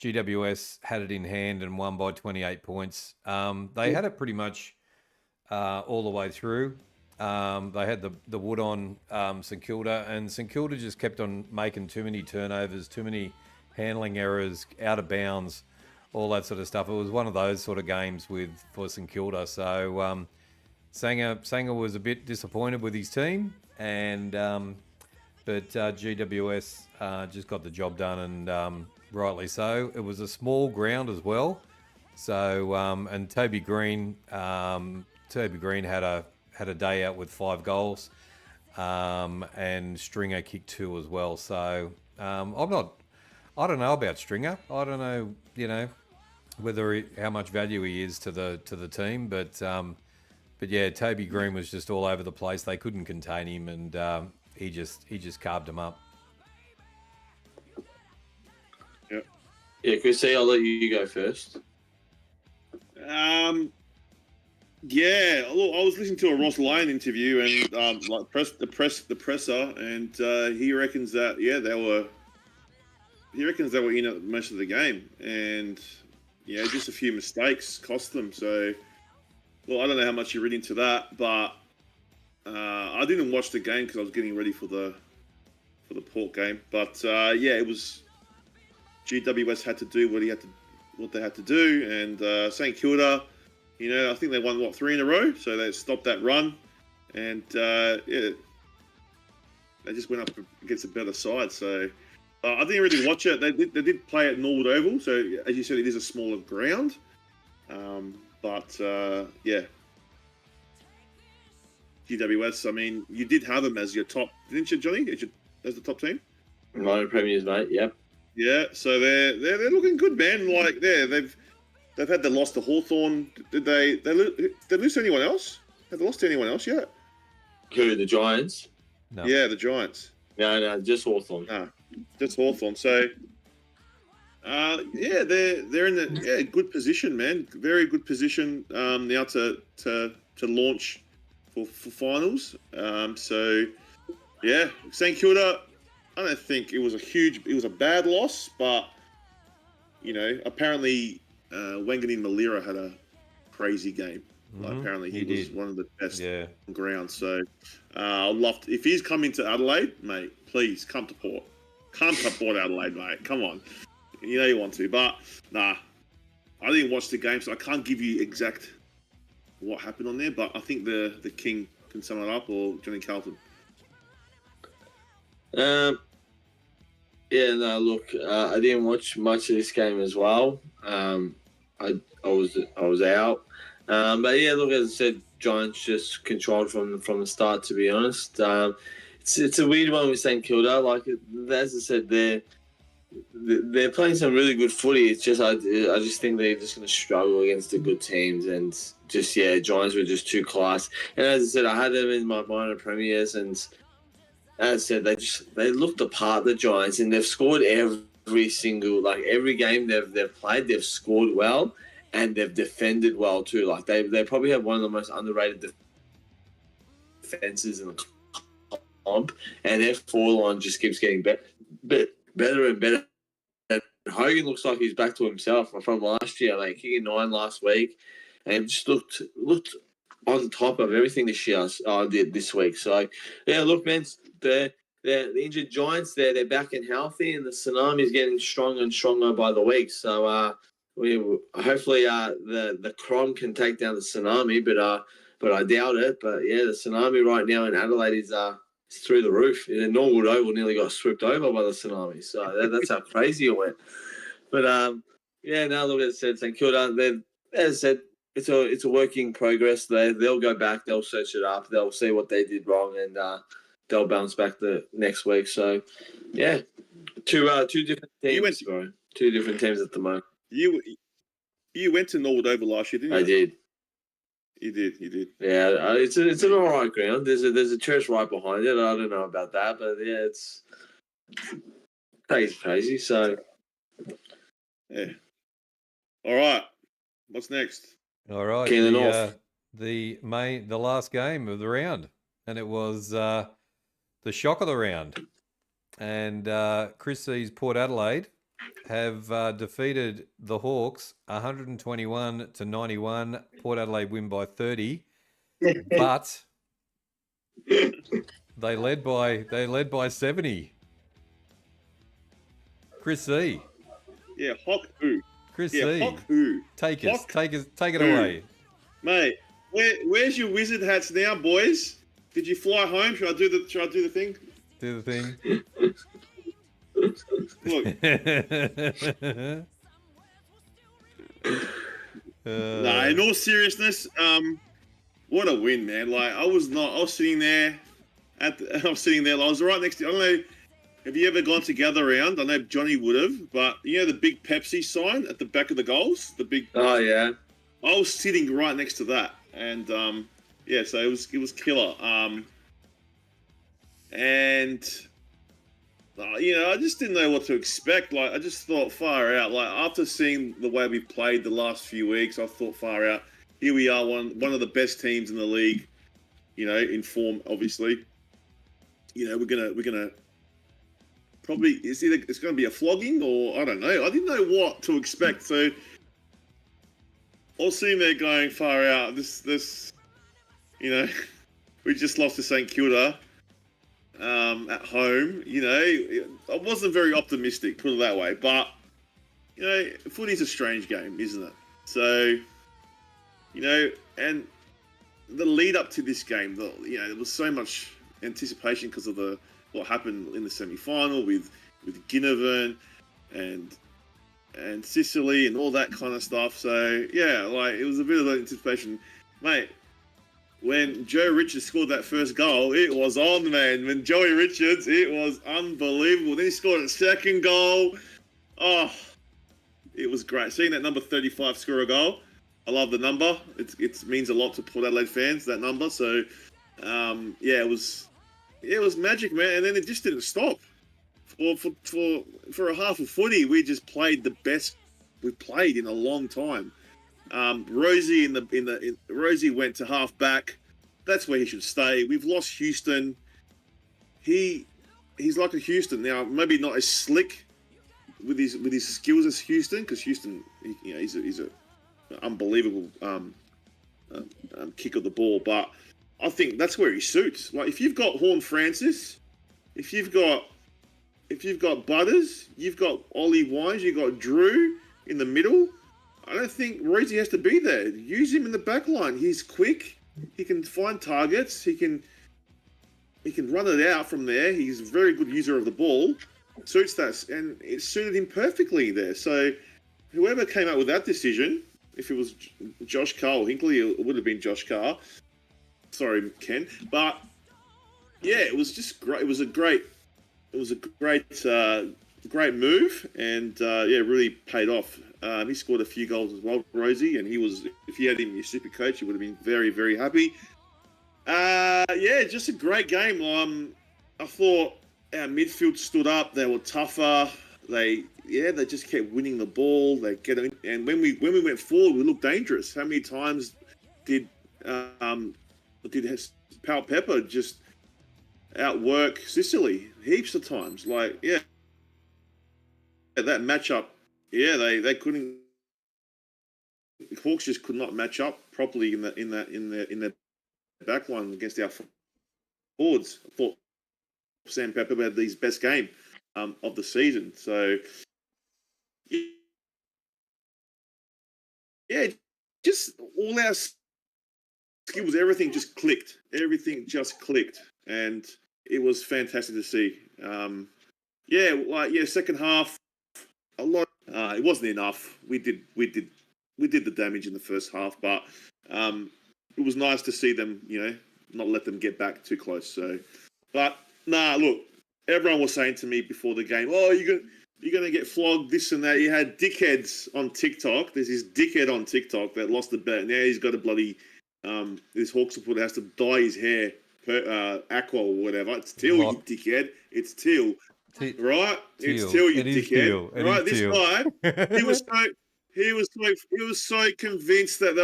GWS had it in hand and won by 28 points. They had it pretty much all the way through. They had the wood on St Kilda, and St Kilda just kept on making too many turnovers, too many handling errors, out of bounds, all that sort of stuff. It was one of those sort of games for St Kilda. So Sanger was a bit disappointed with his team, and but GWS just got the job done, and rightly so. It was a small ground as well. So and Toby Green had a day out with 5 goals, and Stringer kicked 2 as well. So I don't know about Stringer. I don't know, how much value he is to the team, but Toby Green was just all over the place. They couldn't contain him, and he just carved him up. Yeah, Chrissy, I'll let you go first. I was listening to a Ross Lyon interview, and the presser, and he reckons that they were in it most of the game, and just a few mistakes cost them. So, I don't know how much you read into that, but I didn't watch the game because I was getting ready for the Port game. But it was GWS had to do what they had to do, and St Kilda. I think they won 3 in a row, so they stopped that run, and they just went up against a better side. So I didn't really watch it. They did play at Norwood Oval, so as you said, it is a smaller ground. GWS. I mean, you did have them as your top, didn't you, Johnny? As the top team. Minor premiers, mate. Yep. Yeah, so they're looking good, man. Like they've they've had the loss to Hawthorn. Did they lose to anyone else? Have they lost to anyone else yet? Who, the Giants? No. Yeah, the Giants. No, just Hawthorn. Just Hawthorn. So, they're in a good position, man. Very good position now to launch for finals. So, yeah, St Kilda. I don't think it was a bad loss, but apparently Wanganeen Malira had a crazy game. Like, apparently he was one of the best on ground. So I'd love to, if he's coming to Adelaide, mate, please come to Port. Come to Port Adelaide, mate. Come on. You know you want to. But nah. I didn't watch the game, so I can't give you exact what happened on there, but I think the King can sum it up, or Johnny Carlton. Look, I didn't watch much of this game as well. I was out. But yeah, look, as I said, Giants just controlled from the start, to be honest. It's a weird one with St Kilda. Like, as I said, they're playing some really good footy. It's just I just think they're just going to struggle against the good teams, and just Giants were just too class. And as I said, I had them in my minor premiers, and as I said, they looked the part, the Giants, and they've scored every game they've played. They've scored well. And they've defended well too. Like they probably have one of the most underrated defenses in the comp, and their forward line just keeps getting better and better. And Hogan looks like he's back to himself from last year, like kicking 9 last week, and just looked on top of everything this year. Did this week. So yeah, look, man, the injured Giants, they're back and healthy, and the tsunami is getting stronger and stronger by the week. So. Hopefully the Crom can take down the tsunami, but I doubt it. But yeah, the tsunami right now in Adelaide is through the roof. And Norwood Oval nearly got swept over by the tsunami. So that's how crazy it went. But look, as I said, St Kilda, as I said, it's a work in progress. They'll go back, they'll search it up, they'll see what they did wrong, and they'll bounce back the next week. So yeah, two different teams, bro. Two different teams at the moment. You went to Norwood Oval last year, didn't you? I did. You did. Yeah, it's an all right ground. There's a church right behind it. I don't know about that, but yeah, it's crazy. So yeah. All right. What's next? All right. The last game of the round, and it was the shock of the round, and Chris C's Port Adelaide have defeated the Hawks 121-91. Port Adelaide win by 30, but they led by 70. Chris C. Yeah, Hawk who? Chris C. Hawk who? Take it away, mate. Where's your wizard hats now, boys? Did you fly home? Should I do the thing? Do the thing. Look. In all seriousness, what a win, man. Like, I was sitting there I was right next to, I don't know, have you ever gone to gather round? I know Johnny would have, but the big Pepsi sign at the back of the goals? The big. Oh, yeah. I was sitting right next to that. And, so it was killer. I just didn't know what to expect. Like, I just thought far out. Like, after seeing the way we played the last few weeks, I thought far out. Here we are, one of the best teams in the league. In form, obviously. We're gonna probably it's gonna be a flogging, or I don't know. I didn't know what to expect. So I was sitting there going far out. This, we just lost to St Kilda. At home, I wasn't very optimistic, put it that way. But, footy's a strange game, isn't it? So, and the lead up to this game, there was so much anticipation because of what happened in the semi-final with Ginnivan and Sicily and all that kind of stuff. So, yeah, it was a bit of anticipation. Mate, when Joe Richards scored that first goal, it was on, man. When Joey Richards, it was unbelievable. Then he scored a second goal. Oh, It was great seeing that number 35 score a goal. I love the number. It means a lot to Port Adelaide fans, that number. So, it was magic, man. And then it just didn't stop. For a half of footy, we just played the best we've played in a long time. Rosie Rosie went to half back. That's where he should stay. We've lost Houston. He's like a Houston now. Maybe not as slick with his skills as Houston, because Houston, he's a unbelievable kick of the ball. But I think that's where he suits. Like if you've got Horn Francis, if you've got Butters, you've got Ollie Wines, you've got Drew in the middle. I don't think Rosie has to be there. Use him in the back line. He's quick. He can find targets. He can run it out from there. He's a very good user of the ball. Suits that, and it suited him perfectly there. So whoever came up with that decision, if it was Josh Carr or Hinkley, it would have been Josh Carr. Sorry, Ken. But yeah, it was just great. It was a great move, and really paid off. He scored a few goals as well, Rosie, and if you had him in your super coach, you would have been very, very happy. Just a great game. I thought our midfield stood up. They were tougher. They just kept winning the ball. And when we went forward, we looked dangerous. How many times did Pal Pepper just outwork Sicily? Heaps of times. That matchup. Yeah, they couldn't. The Hawks just could not match up properly in their back line against our forwards. I thought Sam Pepper had his best game of the season. So just all our skills, everything just clicked. Everything just clicked, and it was fantastic to see. Second half, a lot. It wasn't enough. We did the damage in the first half, but it was nice to see them, not let them get back too close. So, but look, everyone was saying to me before the game, "Oh, you're gonna get flogged, this and that." You had dickheads on TikTok. There's this dickhead on TikTok that lost the bet. Now he's got a bloody this Hawks supporter has to dye his hair aqua or whatever. It's teal, you dickhead. It's teal. Right, it's teal, you dickhead. Right, this guy, he was so convinced that they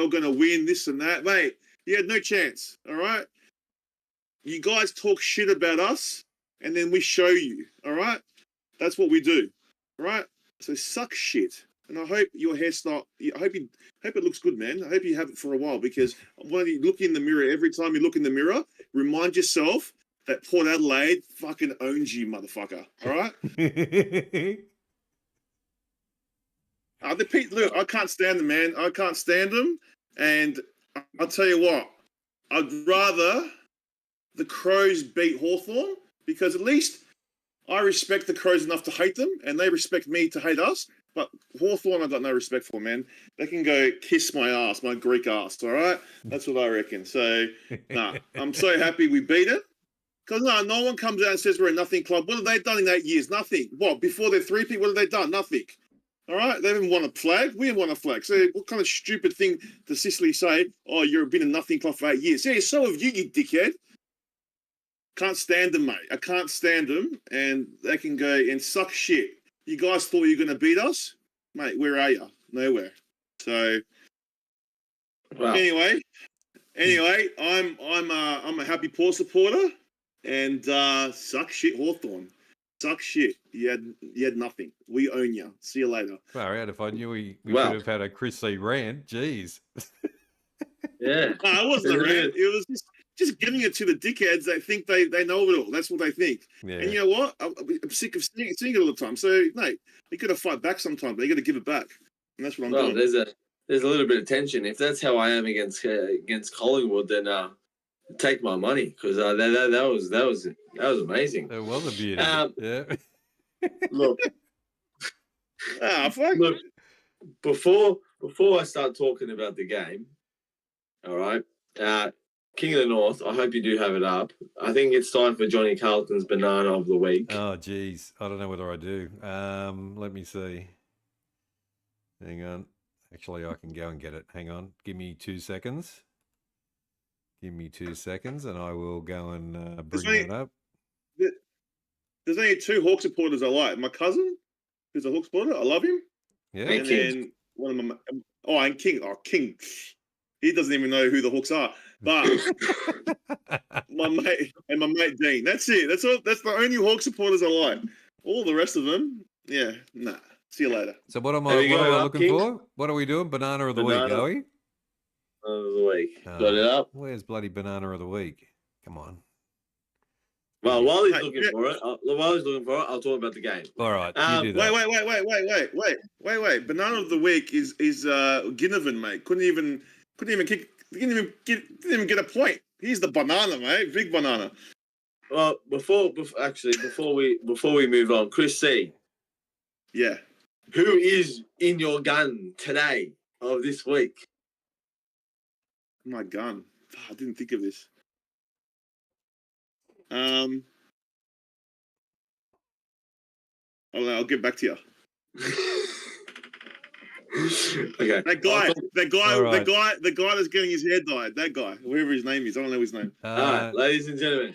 were gonna win this and that, mate. You had no chance. All right, you guys talk shit about us, and then we show you. All right, that's what we do. All right, so suck shit. And I hope your hairstyle. I hope it looks good, man. I hope you have it for a while, because when you look in the mirror, every time you look in the mirror, remind yourself that Port Adelaide fucking owns you, motherfucker. All right? Look, I can't stand them, man. I can't stand them. And I'll tell you what, I'd rather the Crows beat Hawthorn, because at least I respect the Crows enough to hate them, and they respect me to hate us. But Hawthorn, I've got no respect for, man. They can go kiss my ass, my Greek ass, all right? That's what I reckon. So, I'm so happy we beat it. Because no one comes out and says we're a nothing club. What have they done in 8 years? Nothing. What, before they're three-peat, what have they done? Nothing. All right? They haven't won a flag. We haven't won a flag. So what kind of stupid thing does Sicily say, "Oh, you've been a nothing club for 8 years"? Yeah, so have you dickhead. Can't stand them, mate. I can't stand them. And they can go and suck shit. You guys thought you were going to beat us? Mate, where are you? Nowhere. So, anyway, I'm a happy Port supporter. And suck shit, Hawthorn. Suck shit. You had nothing. We own you. See you later. Far out. If I knew we could have had a Chris Lee rant. Jeez. Yeah. No, it wasn't a rant. It was just giving it to the dickheads that think they know it all. That's what they think. Yeah. And you know what? I'm sick of seeing it all the time. So, mate, you got to fight back sometimes, but you got to give it back. And that's what I'm doing. There's a little bit of tension. If that's how I am against Collingwood, then take my money, because that was amazing. It was a beauty. Yeah. Look, fuck. Look, before I start talking about the game, all right. King of the North, I hope you do have it up. I think it's time for Johnny Carlton's banana of the week. Oh, geez. I don't know whether I do. Let me see. Hang on. Actually, I can go and get it. Hang on. Give me 2 seconds. Give me 2 seconds, and I will go and bring that up. There's only 2 Hawk supporters I like. My cousin, who's a Hawk supporter, I love him. Yeah. And then one of my... and King. Oh, King. He doesn't even know who the Hawks are. But my mate Dean. That's it. That's all. That's the only Hawk supporters I like. All the rest of them, yeah, nah. See you later. So what am I looking for? What are we doing? Banana of the week, are we? Of the week. Got it up. Where's bloody banana of the week? Come on. Well, while he's looking for it, I'll talk about the game. All right, you do that. Wait. Banana of the week is Ginnivan, mate. Couldn't even get a point. He's the banana, mate. Big banana. Well, before we move on, Chris C. Yeah. Who is in your gun today of this week? My gun. I didn't think of this. I'll get back to you. Okay. The guy that's getting his hair dyed. That guy, whoever his name is, I don't know his name. All right, ladies and gentlemen,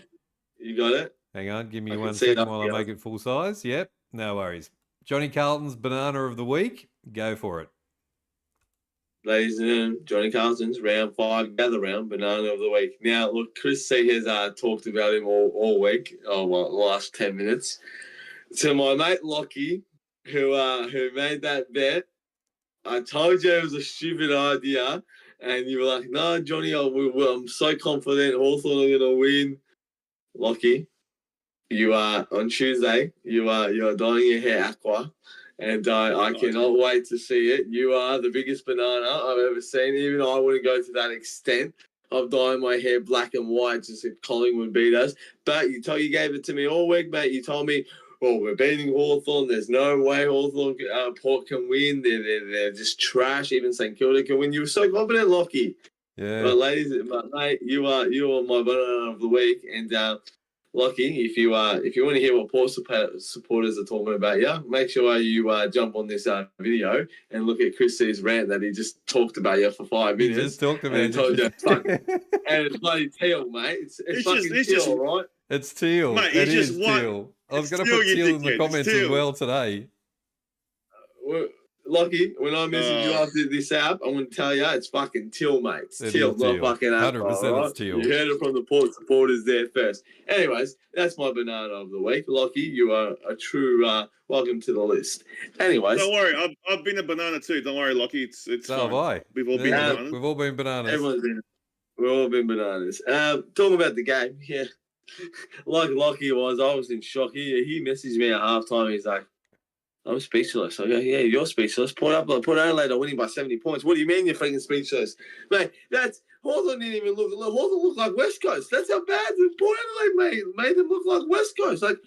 you got it. Hang on, give me 1 second while I make it full size. Yep, no worries. Johnny Carlton's banana of the week. Go for it. Ladies and gentlemen, Johnny Carlton's round 5 gather round banana of the week. Now, look, Chris C has talked about him all week. The last 10 minutes. To my mate Lockie, who made that bet. I told you it was a stupid idea, and you were like, "No, Johnny, I'm so confident Hawthorn are going to win." Lockie, you are on Tuesday. You are dyeing your hair aqua, and I cannot wait to see it. You are the biggest banana I've ever seen. Even I wouldn't go to that extent of dyeing my hair black and white just if Collingwood beat us. But you gave it to me all week, mate. You told me, well, we're beating Hawthorn. There's no way Hawthorn Port can win. They're just trash. Even St Kilda can win. You were so confident, Lockie. Yeah. But mate, you are my banana of the week. And Lockie, if you want to hear what Port supporters are talking about, make sure you jump on this video and look at Chris C's rant that he just talked about you for 5 minutes. He just talked about and told you, and it's bloody teal, mate. It's fucking teal, right? It's teal. Mate, it is teal. I was going to put teal in the comments as well today. Lockie, when I message you after this app, I'm going to tell you it's fucking teal, mate. It's teal, not fucking apple. 100% right? It's teal. You heard it from the Port supporters there first. Anyways, that's my banana of the week. Lockie, you are a true welcome to the list. Anyways. Don't worry, I've been a banana too. Don't worry, Lockie. It's so fine. have I. We've all been bananas. We've all been bananas. We've all been bananas. Talking about the game, yeah. Like Lockie was, I was in shock. He messaged me at halftime. He's like, I'm speechless. I go, yeah, you're speechless. Port Adelaide are winning by 70 points. What do you mean you're freaking speechless? Mate, Hawthorn didn't even look. Hawthorn looked like West Coast. That's how bad Port Adelaide made them look like West Coast. Like,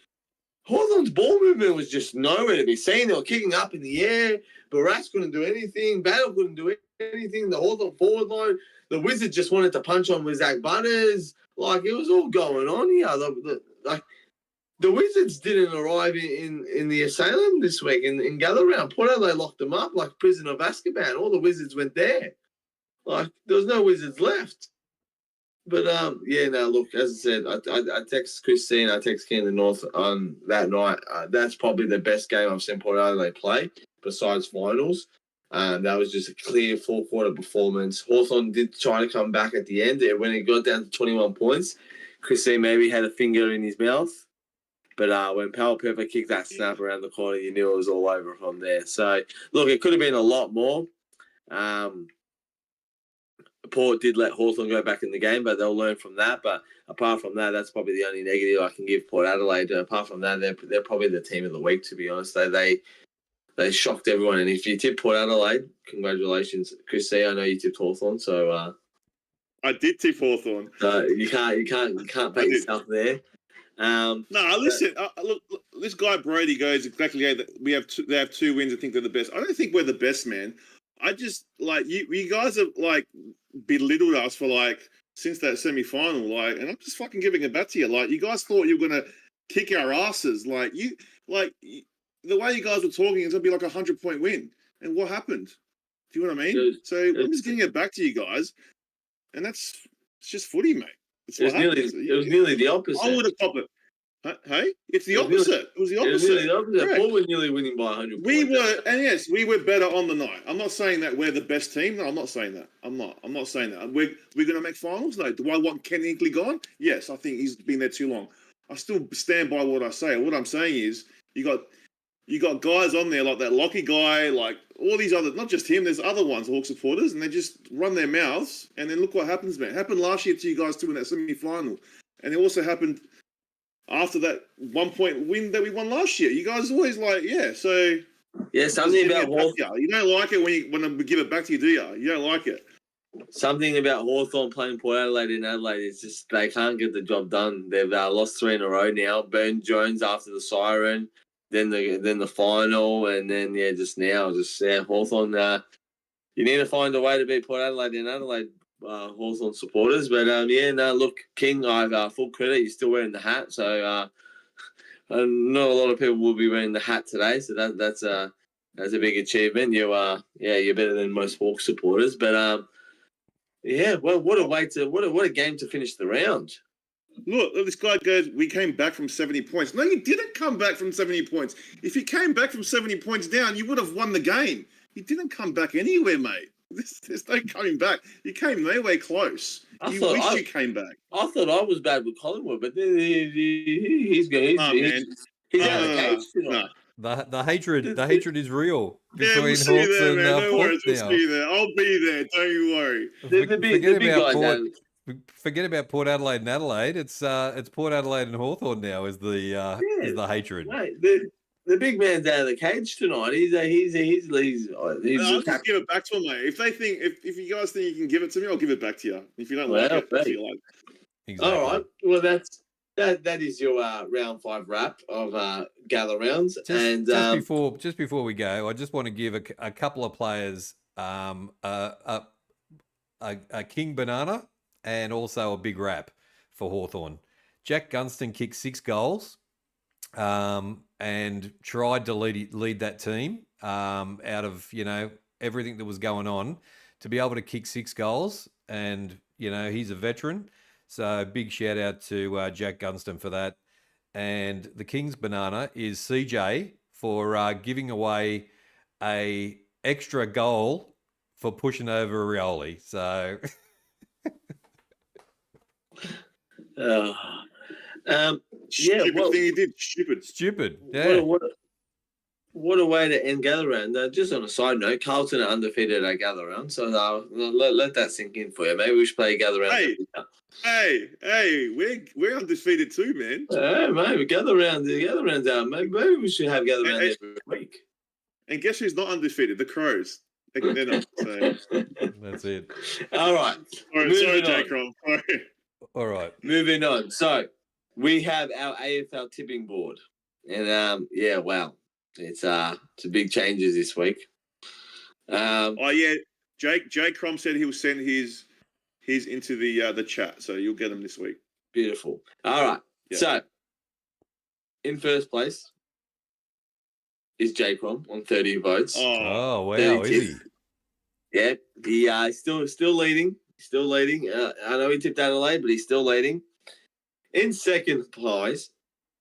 Hawthorn's ball movement was just nowhere to be seen. They were kicking up in the air. Baras couldn't do anything. Battle couldn't do anything. The Hawthorn forward line. The Wizards just wanted to punch on with Zach Butters. Like, it was all going on here. The Wizards didn't arrive in the Asylum this week in gather round. Port Adelaide locked them up like prisoner of Azkaban. All the Wizards went there. Like, there was no Wizards left. But, look, as I said, I text Chris C and I text King of the North on that night. That's probably the best game I've seen Port Adelaide play besides finals. That was just a clear four-quarter performance. Hawthorn did try to come back at the end. When it got down to 21 points, Chris C maybe had a finger in his mouth. But when Powell Pepper kicked that snap around the corner, you knew it was all over from there. So, look, it could have been a lot more. Port did let Hawthorn go back in the game, but they'll learn from that. But apart from that, that's probably the only negative I can give Port Adelaide. Apart from that, they're probably the team of the week, to be honest. They shocked everyone. And if you tip Port Adelaide, congratulations. Chris C, I know you tipped Hawthorn, so... I did tip Hawthorn. You can't pay yourself there. Listen. Look, this guy Brody goes exactly how they have 2 wins. I think they're the best. I don't think we're the best, man. I just you guys have belittled us for since that semi-final, like, and I'm just fucking giving it back to you. Like, you guys thought you were gonna kick our asses. The way you guys were talking, it's gonna be like 100-point win. And what happened? Do you know what I mean? So I'm just giving it back to you guys, and it's just footy, mate. It was nearly the opposite. I would have popped it. Hey, it's the opposite. It was the opposite. It was nearly the opposite. Paul was nearly winning by 100 We points. were, and yes, we were better on the night. I'm not saying that we're the best team. No, I'm not saying that. I'm not saying that. We're going to make finals. No. Do I want Ken Hinkley gone? Yes, I think he's been there too long. I still stand by what I say. What I'm saying is, you got guys on there like that Lockie guy, like all these other, not just him. There's other ones, Hawk supporters, and they just run their mouths. And then look what happens, man. It happened last year to you guys too in that semi-final, and it also happened after that 1-point win that we won last year. You guys always like, yeah, so... Yeah, something about Hawthorn. You don't like it when we give it back to you, do you? You don't like it. Something about Hawthorn playing Port Adelaide in Adelaide is just they can't get the job done. They've lost 3 in a row now. Burn Jones after the siren, then the final, and then, Hawthorn. You need to find a way to beat Port Adelaide in Adelaide, Hawthorn supporters. But, look, King, I've full credit. You're still wearing the hat, so not a lot of people will be wearing the hat today, so that's a big achievement. You're better than most Hawk supporters. But, what a game to finish the round. Look, this guy goes, we came back from 70 points. No, you didn't come back from 70 points. If you came back from 70 points down, you would have won the game. You didn't come back anywhere, mate. There's no coming back. You came nowhere close. You wish you came back. I thought I was bad with Collingwood, but he's out of the cage tonight. The hatred is real between we'll see Hawks there, and man. No worries, Port we'll now. see there. I'll be there. Don't you worry. Forget about Port Adelaide and Adelaide. It's Port Adelaide and Hawthorn now is the hatred. Mate, the big man's out of the cage tonight. He's I'll just give it back to him, mate. If you guys think you can give it to me, I'll give it back to you. If you don't like it, Exactly. All right. Well, that is your round 5 wrap of gather rounds. Just before we go, I just want to give a couple of players a King Banana and also a big rap for Hawthorn. Jack Gunston kicked 6 goals and tried to lead that team out of everything that was going on to be able to kick 6 goals, and he's a veteran. So big shout out to Jack Gunston for that. And the King's Banana is CJ for giving away a extra goal for pushing over Rioli. So stupid thing he did. Stupid. Yeah. What a way to end gather round. Just on a side note, Carlton are undefeated at gather round, so let that sink in for you. Maybe we should play gather round. Hey, we're undefeated too, man. Hey, mate, gather rounds out. Maybe we should have gather round every week. And guess who's not undefeated? The Crows. They're not. So. That's it. All right. Sorry, Jay Crom. Sorry. All right. Moving on. So we have our AFL tipping board, and wow, it's big changes this week. Jay Crom said he will send his into the chat, so you'll get him this week. Beautiful. All right. Yeah. So in first place is Jay Crom on 30 votes. Oh wow, is he? Yeah, he's still leading. Still leading. I know he tipped Adelaide, but he's still leading. In second place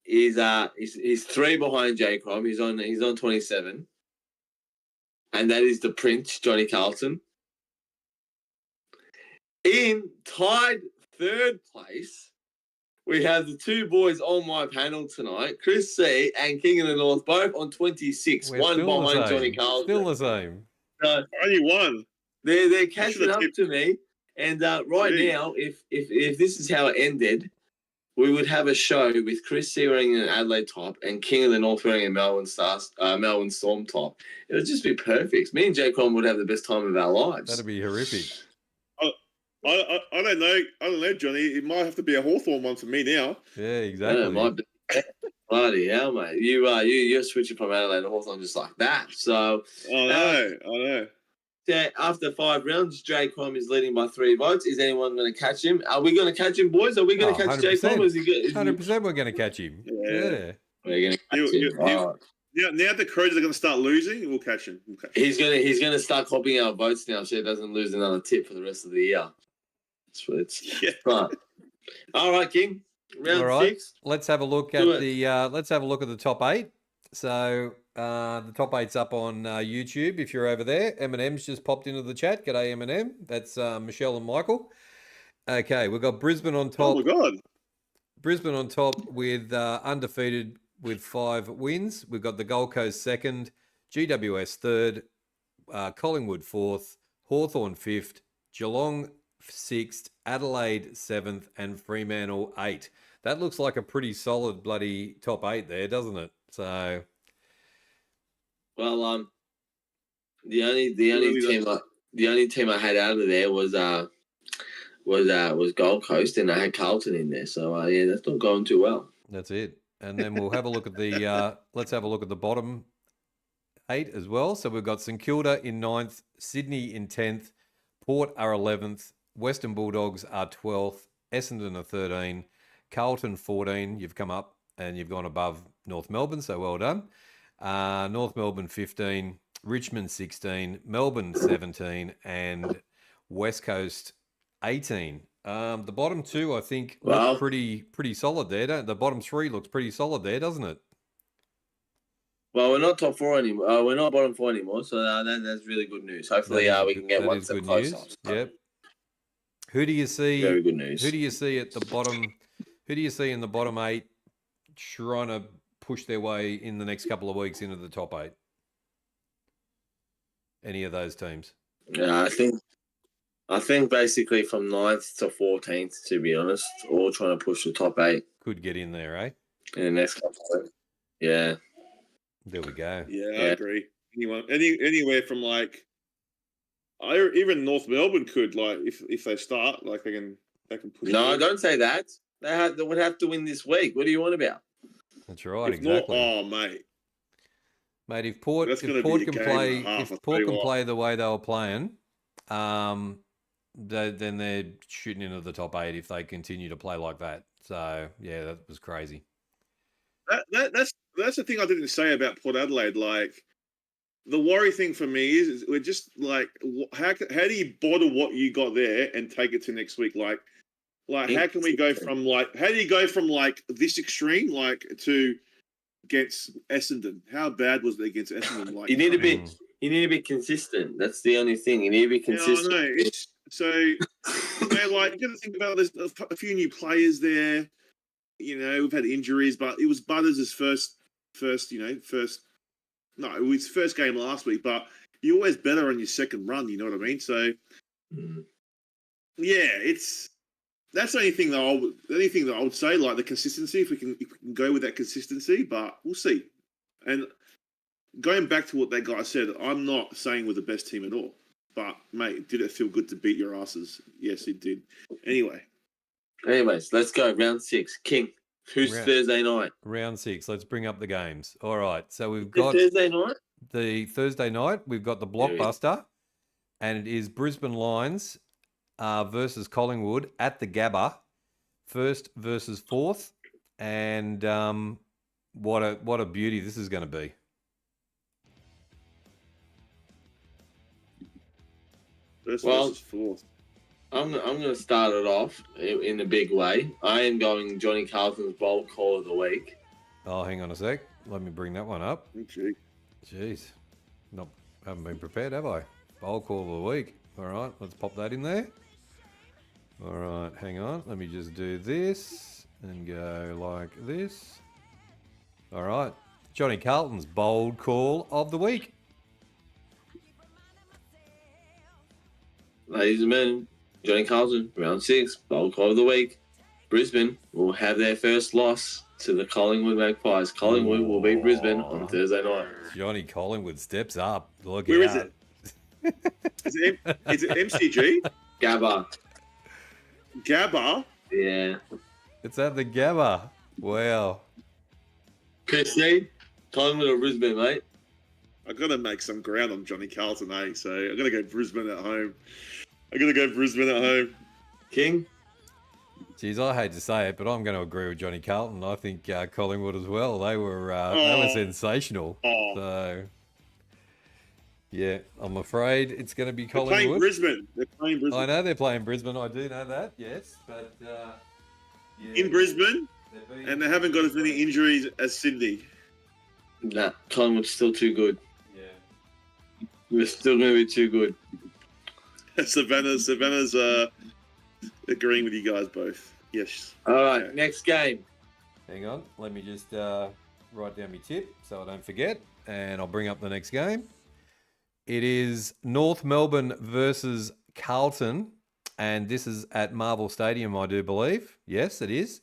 is he's 3 behind Jay Crom. He's on 27, and that is the Prince, Johnny Carlton. In tied third place, we have the 2 boys on my panel tonight, Chris C and King of the North, both on 26. We're one behind Johnny Carlton. Still the same. Only one. They're catching up to me. And now, if this is how it ended, we would have a show with Chris C wearing an Adelaide top and King of the North wearing a Melbourne Storm top. It would just be perfect. Me and Jay Crom would have the best time of our lives. That'd be horrific. I don't know, Johnny. It might have to be a Hawthorn one for me now. Yeah, exactly. Yeah, might be. Bloody hell, mate! You're switching from Adelaide to Hawthorn just like that. So I know. after 5 rounds, Jay Crime is leading by 3 votes. Is anyone going to catch him? Are we going to catch him, boys? Are we going to catch Jay Crime? 100% we're going to catch him. Yeah. We're going to catch him. Now the Crows are going to start losing, we'll catch him. He's going to start copying our votes now so he doesn't lose another tip for the rest of the year. That's what it's right. All right, King. Round 6. Let's have a look at the top 8. So the top 8's up on YouTube. If you're over there, Eminem's just popped into the chat. G'day, Eminem. That's Michelle and Michael. Okay, we've got Brisbane on top. Oh my God. Brisbane on top with undefeated with 5 wins. We've got the Gold Coast second, GWS third, Collingwood fourth, Hawthorn fifth, Geelong 6th, Adelaide 7th, and Fremantle 8th. That looks like a pretty solid bloody top 8 there, doesn't it? So, well, the only team I had out of there was Gold Coast, and I had Carlton in there. So yeah, that's not going too well. That's it. And then we'll have a look at the let's have a look at the bottom 8 as well. So we've got St Kilda in 9th, Sydney in 10th, Port are 11th, Western Bulldogs are 12th, Essendon are 13, Carlton 14. You've come up and you've gone above North Melbourne, so well done. North Melbourne 15, Richmond 16, Melbourne 17, and West Coast 18. The bottom 2, I think, look pretty solid there. The bottom 3 looks pretty solid there, doesn't it? Well, we're not top 4 anymore. We're not bottom 4 anymore, so that's really good news. Hopefully, we can get one step closer. Yep. Who do you see? Very good news. Who do you see at the bottom? Who do you see in the bottom 8 trying to push their way in the next couple of weeks into the top 8? Any of those teams? Yeah, I think basically from 9th to 14th, to be honest, all trying to push the top 8. Could get in there, eh? In the next couple of weeks. Yeah. There we go. Yeah, I agree. Anywhere from even North Melbourne could, if they start, they can push. No, don't say that. They would have to win this week. What do you want about? That's right, exactly. Mate, if Port can play the way they were playing, then they're shooting into the top 8 if they continue to play like that. So yeah, that was crazy. That's the thing I didn't say about Port Adelaide. The worry thing for me is we're just how do you bottle what you got there and take it to next week? How can we go from how do you go from this extreme to against Essendon? How bad was it against Essendon? You need to be consistent. That's the only thing. You need to be consistent. Yeah, I know. You got to think about there's a few new players there. We've had injuries, but it was Butters' first game last week, but you're always better on your second run, you know what I mean? So yeah, that's the only thing that I would say, the consistency, if we can go with that consistency, but we'll see. And going back to what that guy said, I'm not saying we're the best team at all. But mate, did it feel good to beat your asses? Yes, it did. Anyways, let's go. Round 6. King. Who's Thursday night? Round 6. Let's bring up the games. All right. So we've got Thursday night. The Thursday night. We've got the blockbuster, and it is Brisbane Lions versus Collingwood at the Gabba, 1st versus 4th, and what a beauty this is going to be. Versus 4th. I'm going to start it off in a big way. I am going Johnny Carlton's bold call of the week. Oh, hang on a sec. Let me bring that one up. Okay. Jeez. Haven't been prepared, have I? Bold call of the week. All right, let's pop that in there. All right, hang on. Let me just do this and go like this. All right. Johnny Carlton's bold call of the week. Ladies and men, Johnny Carlton, round 6, bold call of the week. Brisbane will have their first loss to the Collingwood Magpies. Collingwood will beat Brisbane on Thursday night. Johnny Collingwood steps up. Look Where out. is it? Is it MCG? Gabba. Gabba? Yeah. It's at the Gabba. Wow. Christy, Collingwood or Brisbane, mate? I got to make some ground on Johnny Carlton, eh? So I got to go Brisbane at home. King? Geez, I hate to say it, but I'm going to agree with Johnny Carlton. I think Collingwood as well. They were sensational. Oh. So, yeah, I'm afraid it's going to be They're Collingwood. playing Brisbane. I know they're playing Brisbane. I do know that, yes. But, yeah, in Brisbane, and they haven't got as many injuries as Sydney. Nah, Collingwood's still too good. Yeah. We're still going to be too good. Savannah's agreeing with you guys both. Yes. All right, next game. Hang on. Let me just write down my tip so I don't forget. And I'll bring up the next game. It is North Melbourne versus Carlton. And this is at Marvel Stadium, I do believe. Yes, it is.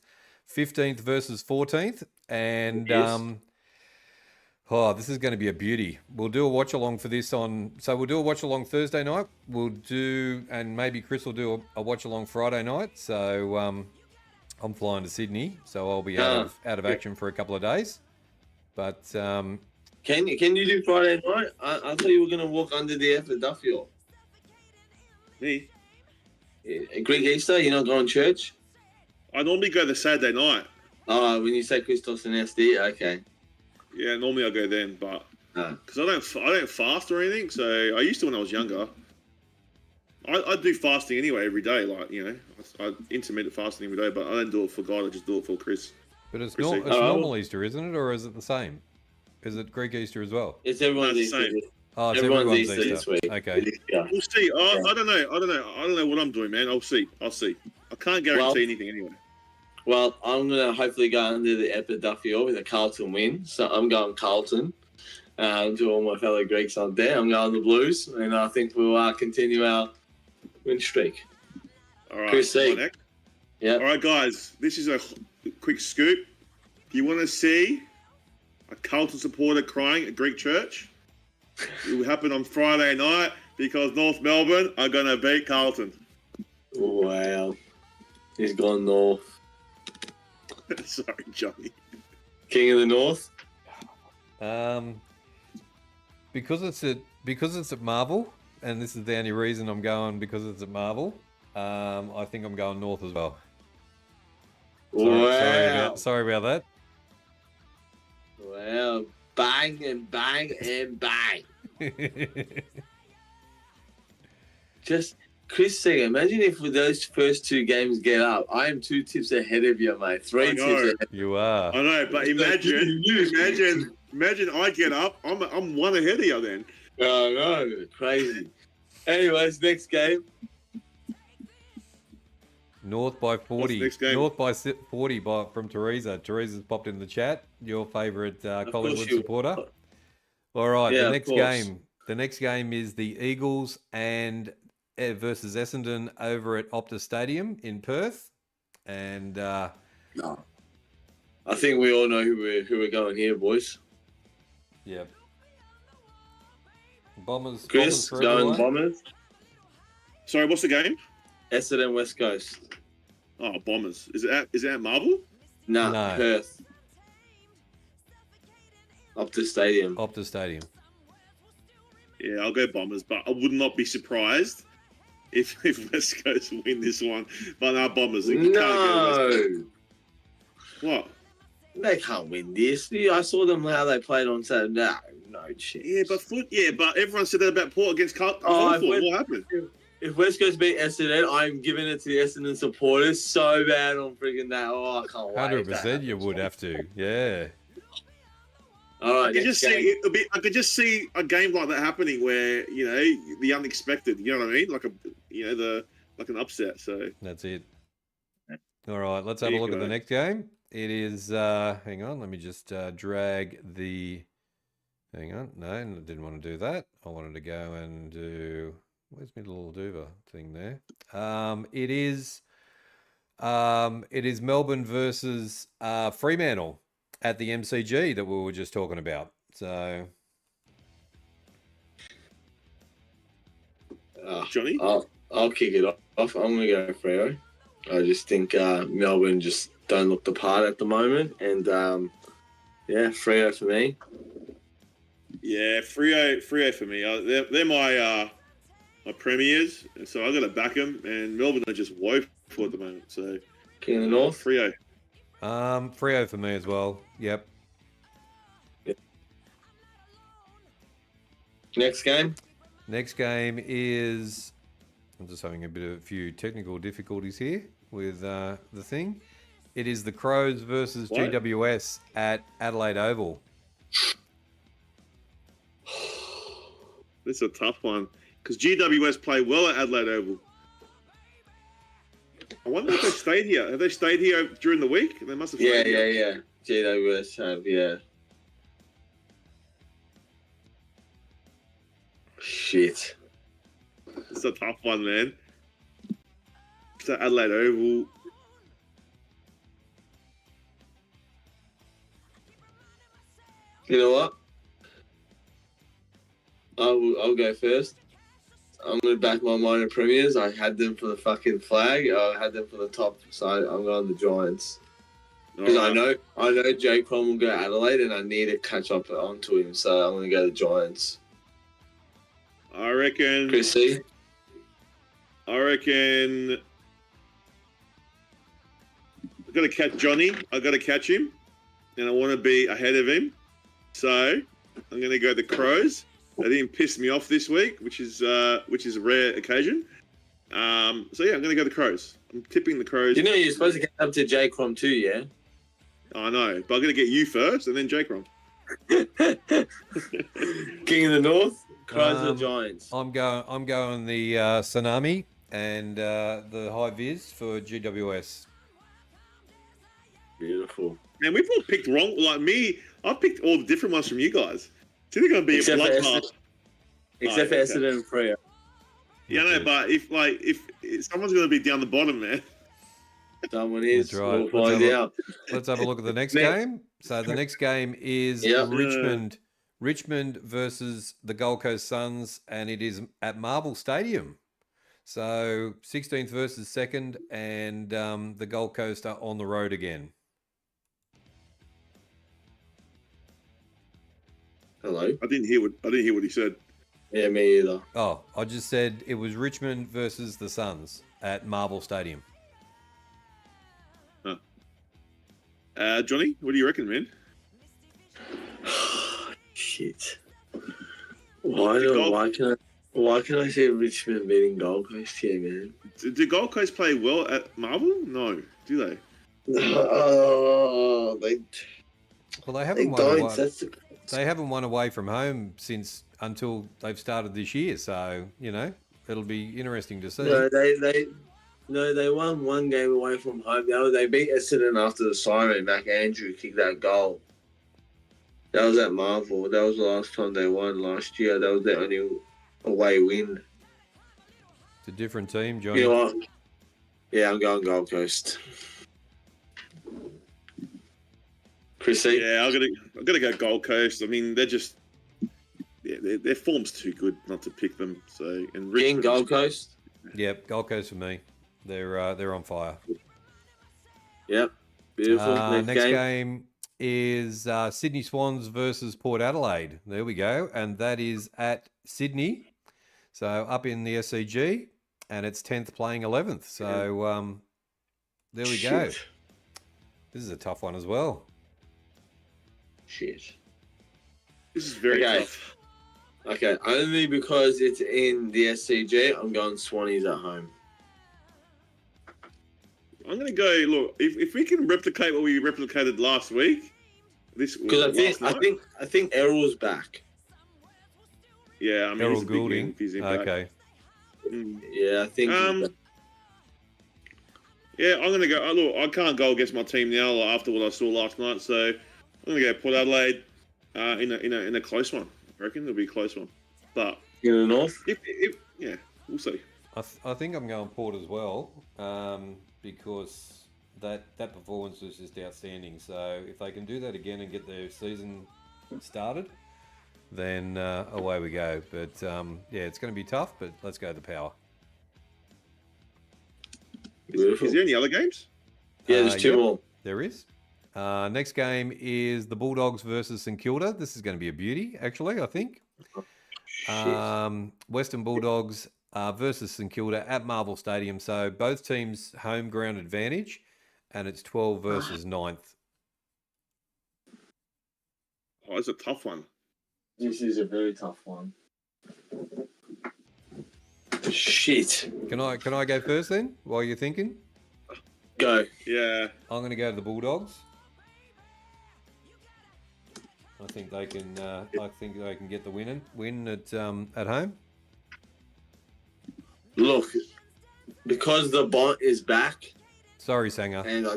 15th versus 14th. And this is going to be a beauty. We'll do a watch along for this we'll do a watch along Thursday night. And maybe Chris will do a watch along Friday night. So I'm flying to Sydney, so I'll be out of action for a couple of days. But can you do Friday night? I thought you were going to walk under the FW. Me? Greek Easter, you're not going to church? I normally go the Saturday night. Oh, when you say Christos and SD, okay. Yeah, normally I go then, but because I don't fast or anything. So I used to when I was younger. I do fasting anyway every day, like I intermittent fasting every day, but I don't do it for God. I just do it for Chris. But it's normal Easter, isn't it, or is it the same? Is it Greek Easter as well? It's everyone's Easter. Oh, it's everyone's Easter this week. Okay. Yeah. We'll see. I don't know. I don't know what I'm doing, man. I'll see. I can't guarantee anything anyway. Well, I'm going to hopefully go under the Epiduffior with a Carlton win. So I'm going Carlton. To all my fellow Greeks out there, I'm going the Blues. And I think we'll continue our win streak. All right. Chris C. Yeah. All right, guys. This is a quick scoop. If you want to see a Carlton supporter crying at Greek church, it will happen on Friday night because North Melbourne are going to beat Carlton. Wow. He's gone north. Sorry, Johnny. King of the North. Because it's at Marvel, and this is the only reason I'm going because it's at Marvel. I think I'm going North as well. Sorry about that. Wow. Bang and bang and bang. Just Chris Seger, imagine if those first two games get up. I am 2 tips ahead of you, mate. 3 tips ahead. You are. I know, but imagine I get up. I'm 1 ahead of you then. Oh no, crazy. Anyways, next game. North by 40. Next game? North by 40 from Teresa. Teresa's popped in the chat. Your favourite Collingwood supporter. All right, yeah, the next game. The next game is the Eagles versus Essendon over at Optus Stadium in Perth. And no. I think we all know who we're going here, boys. Yeah. Bombers. Chris, going Bombers. Sorry, what's the game? Essendon West Coast. Oh, Bombers. Is it at Marvel? No, Perth. Optus Stadium. Optus Stadium. Yeah, I'll go Bombers, but I would not be surprised if West Coast win this one. But no, Bombers. No. What? They can't win this. I saw them how they played on Saturday. No chance. But everyone said that about Port against Carlton. What happened? If West Coast beat Essendon, I'm giving it to the Essendon supporters so bad on freaking that. Oh, I can't wait. 100% you would have to. Yeah. All right, I could just see a game like that happening where, the unexpected, you know what I mean? Like an upset. So that's it. All right, let's have a look at the next game. It is, hang on, let me just drag the, hang on, no, I didn't want to do that. I wanted to go and do, where's my little Duva thing there? It is Melbourne versus Fremantle at the MCG that we were just talking about. So, Johnny, I'll kick it off. I'm gonna go Freo. I just think Melbourne just don't look the part at the moment, and Freo for me. Yeah, Freo for me. They're my premiers, and so I got to back them. And Melbourne are just woeful at the moment. So King of the North. Freo. Freo for me as well. Yep. Next game. Next game is. I'm just having a few technical difficulties here with the thing. It is the Crows versus What? GWS at Adelaide Oval. This is a tough one because GWS play well at Adelaide Oval. I wonder if they stayed here. Have they stayed here during the week? They must have. Yeah. Here. GWS have, yeah. Shit. It's a tough one, man. It's at Adelaide Oval. You know what? I'll go first. I'm going to back my minor premiers. I had them for the fucking flag. I had them for the top side. I'm going the Giants. Because I know Jake Crom will go to Adelaide and I need to catch up onto him. So I'm going to go the Giants. I reckon. Chrissy? I reckon. I've got to catch Johnny. I've got to catch him. And I want to be ahead of him. So I'm going to go the Crows. They didn't piss me off this week, which is a rare occasion. So yeah, I'm going to go the Crows. I'm tipping the Crows. You know you're supposed to catch up to Jake Crom too, yeah? I know, but I'm going to get you first and then Jake Rom. King of the North, Crows or Giants? I'm going the Tsunami and the High Viz for GWS. Beautiful. Man, we've all picked wrong. Like me, I picked all the different ones from you guys. It's either going to be a bloodbath. Except for Essendon and Freo. Yeah, no, but if someone's going to be down the bottom, man. Someone is. That's right. We'll find out. Let's have a look at the next game. So the next game is Richmond versus the Gold Coast Suns, and it is at Marvel Stadium. So 16th versus 2nd, and the Gold Coast are on the road again. Hello. I didn't hear what he said. Yeah, me either. Oh, I just said it was Richmond versus the Suns at Marvel Stadium. Johnny, what do you reckon, man? Shit. Why can I see Richmond beating Gold Coast here, man? Do Gold Coast play well at Marvel? No, do they? Oh, they haven't won don't. away. They haven't won away from home until they've started this year. So it'll be interesting to see. No, they won one game away from home. They beat Essendon after the siren. Mac Andrew kicked that goal. That was at Marvel. That was the last time they won last year. That was their only away win. It's a different team, Johnny. You know what? Yeah, I'm going Gold Coast. Chrissy? Yeah, I'm gonna go Gold Coast. I mean, they're just their form's too good not to pick them. So and Richmond, Gold Coast. Yep, Gold Coast for me. They're on fire. Yep, beautiful. Next game is Sydney Swans versus Port Adelaide. There we go, and that is at Sydney, so up in the SCG, and it's 10th playing 11th. So there we go. This is a tough one as well. Shit. This is very tough. Okay, only because it's in the SCG, I'm going Swannies at home. I'm going to go, look, if we can replicate what we replicated last week, because I think Errol's back. Yeah, I mean, Errol Goulding. Okay. Yeah, I think. Yeah, I'm going to go. Look, I can't go against my team now after what I saw last night, so I'm going to go Port Adelaide in a close one. I reckon it'll be a close one, but in the north. Yeah, we'll see. I think I'm going Port as well, because that performance was just outstanding. So if they can do that again and get their season started, then away we go. But yeah, it's going to be tough, but let's go the power. Is there any other games? Yeah, there's two more. There is. Next game is the Bulldogs versus St Kilda. This is going to be a beauty, actually, I think. Western Bulldogs versus St Kilda at Marvel Stadium. So both teams home ground advantage, and it's 12 versus 9th. Oh, it's a tough one. This is a very tough one. Shit. Can I go first then, while you're thinking? Go. Yeah. I'm going to go to the Bulldogs. I think they can. I think they can get the win at home. Look, because the Bont is back, Sorry, Sanger. and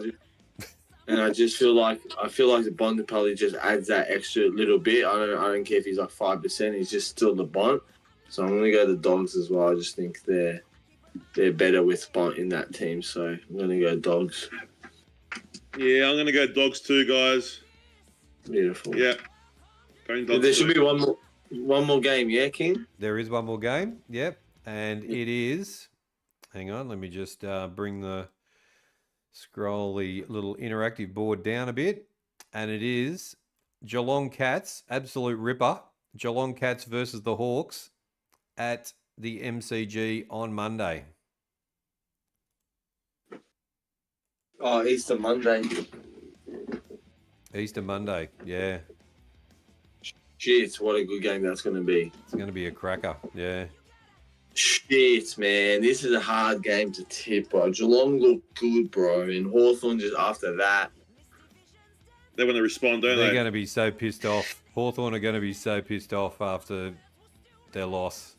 I just feel like the Bont probably just adds that extra little bit. I don't care if he's like 5%. He's just still the Bont. So I'm gonna go the Dogs as well. I just think they're better with Bont in that team. So I'm gonna go Dogs. Yeah, I'm gonna go Dogs too, guys. Beautiful. Yeah. There should be one more game, yeah, King? There is one more game. Yep, and it is. Hang on, let me just bring the scrolly little interactive board down a bit, and it is Geelong Cats, absolute ripper. Geelong Cats versus the Hawks at the MCG on Monday. Oh, Easter Monday. Easter Monday, yeah. Shit, what a good game that's going to be. It's going to be a cracker, yeah. Shit, man. This is a hard game to tip, bro. Geelong look good, bro. And Hawthorn just after that. They want to respond, don't They're they? going to be so pissed off. Hawthorn are going to be so pissed off after their loss.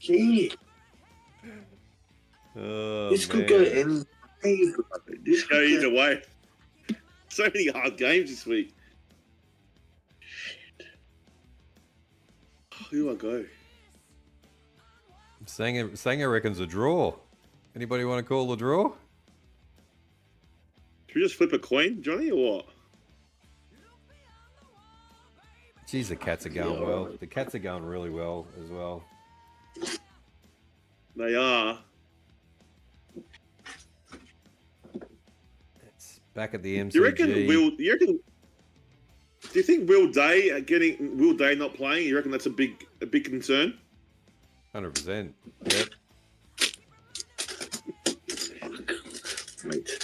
Gee, Oh, this could man. go any way. This Go could either way. So many hard games this week. Who do I go? Sanger reckons a draw. Anybody want to call the draw? Should we just flip a coin, Johnny, or what? Geez, the Cats are going well. The Cats are going really well as well. They are. It's back at the MCG. Do you think Will Day not playing? You reckon that's a big concern? 100%. Yep.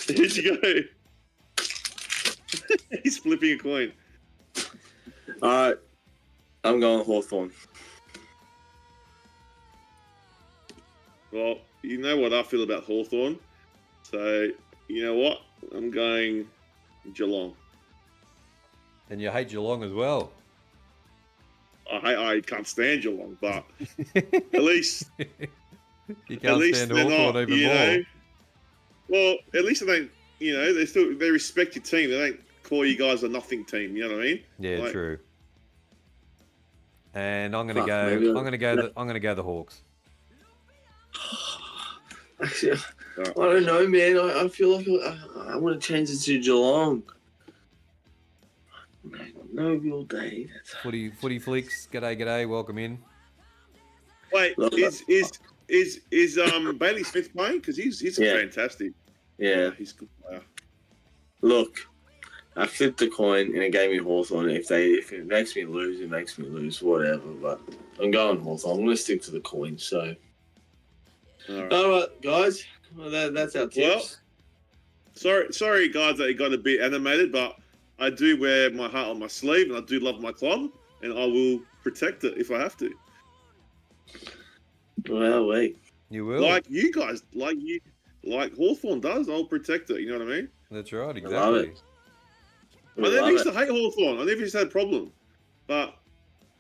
Here you go. He's flipping a coin. All right. I'm going Hawthorn. Well, you know what I feel about Hawthorn. So, you know what? I'm going Geelong. And you hate Geelong as well. I can't stand Geelong, but at least You can't stand Hawthorn even more. know, well, at least they don't, they respect your team. They don't call you guys a nothing team. You know what I mean? Yeah, Like, true. And I'm Fuck, gonna maybe go the Hawks. Actually, I don't know, man. I feel like I want to change it to Geelong. No Will Day. Footy flicks. G'day. Welcome in. Wait, is Bailey Smith playing? Because he's fantastic. Yeah. He's a good player. Look, I flipped the coin and it gave me Hawthorn. If it makes me lose, it makes me lose. Whatever. But I'm going Hawthorn. I'm going to stick to the coin. So, all right, guys. Well, that's our tips. Well, sorry, guys, that it got a bit animated, but I do wear my heart on my sleeve, and I do love my club, and I will protect it if I have to. Well, wait. You will. Like you guys, like Hawthorn does, I'll protect it. You know what I mean? That's right. I love Exactly. it. I never used to hate Hawthorn. I never used to have a problem. But,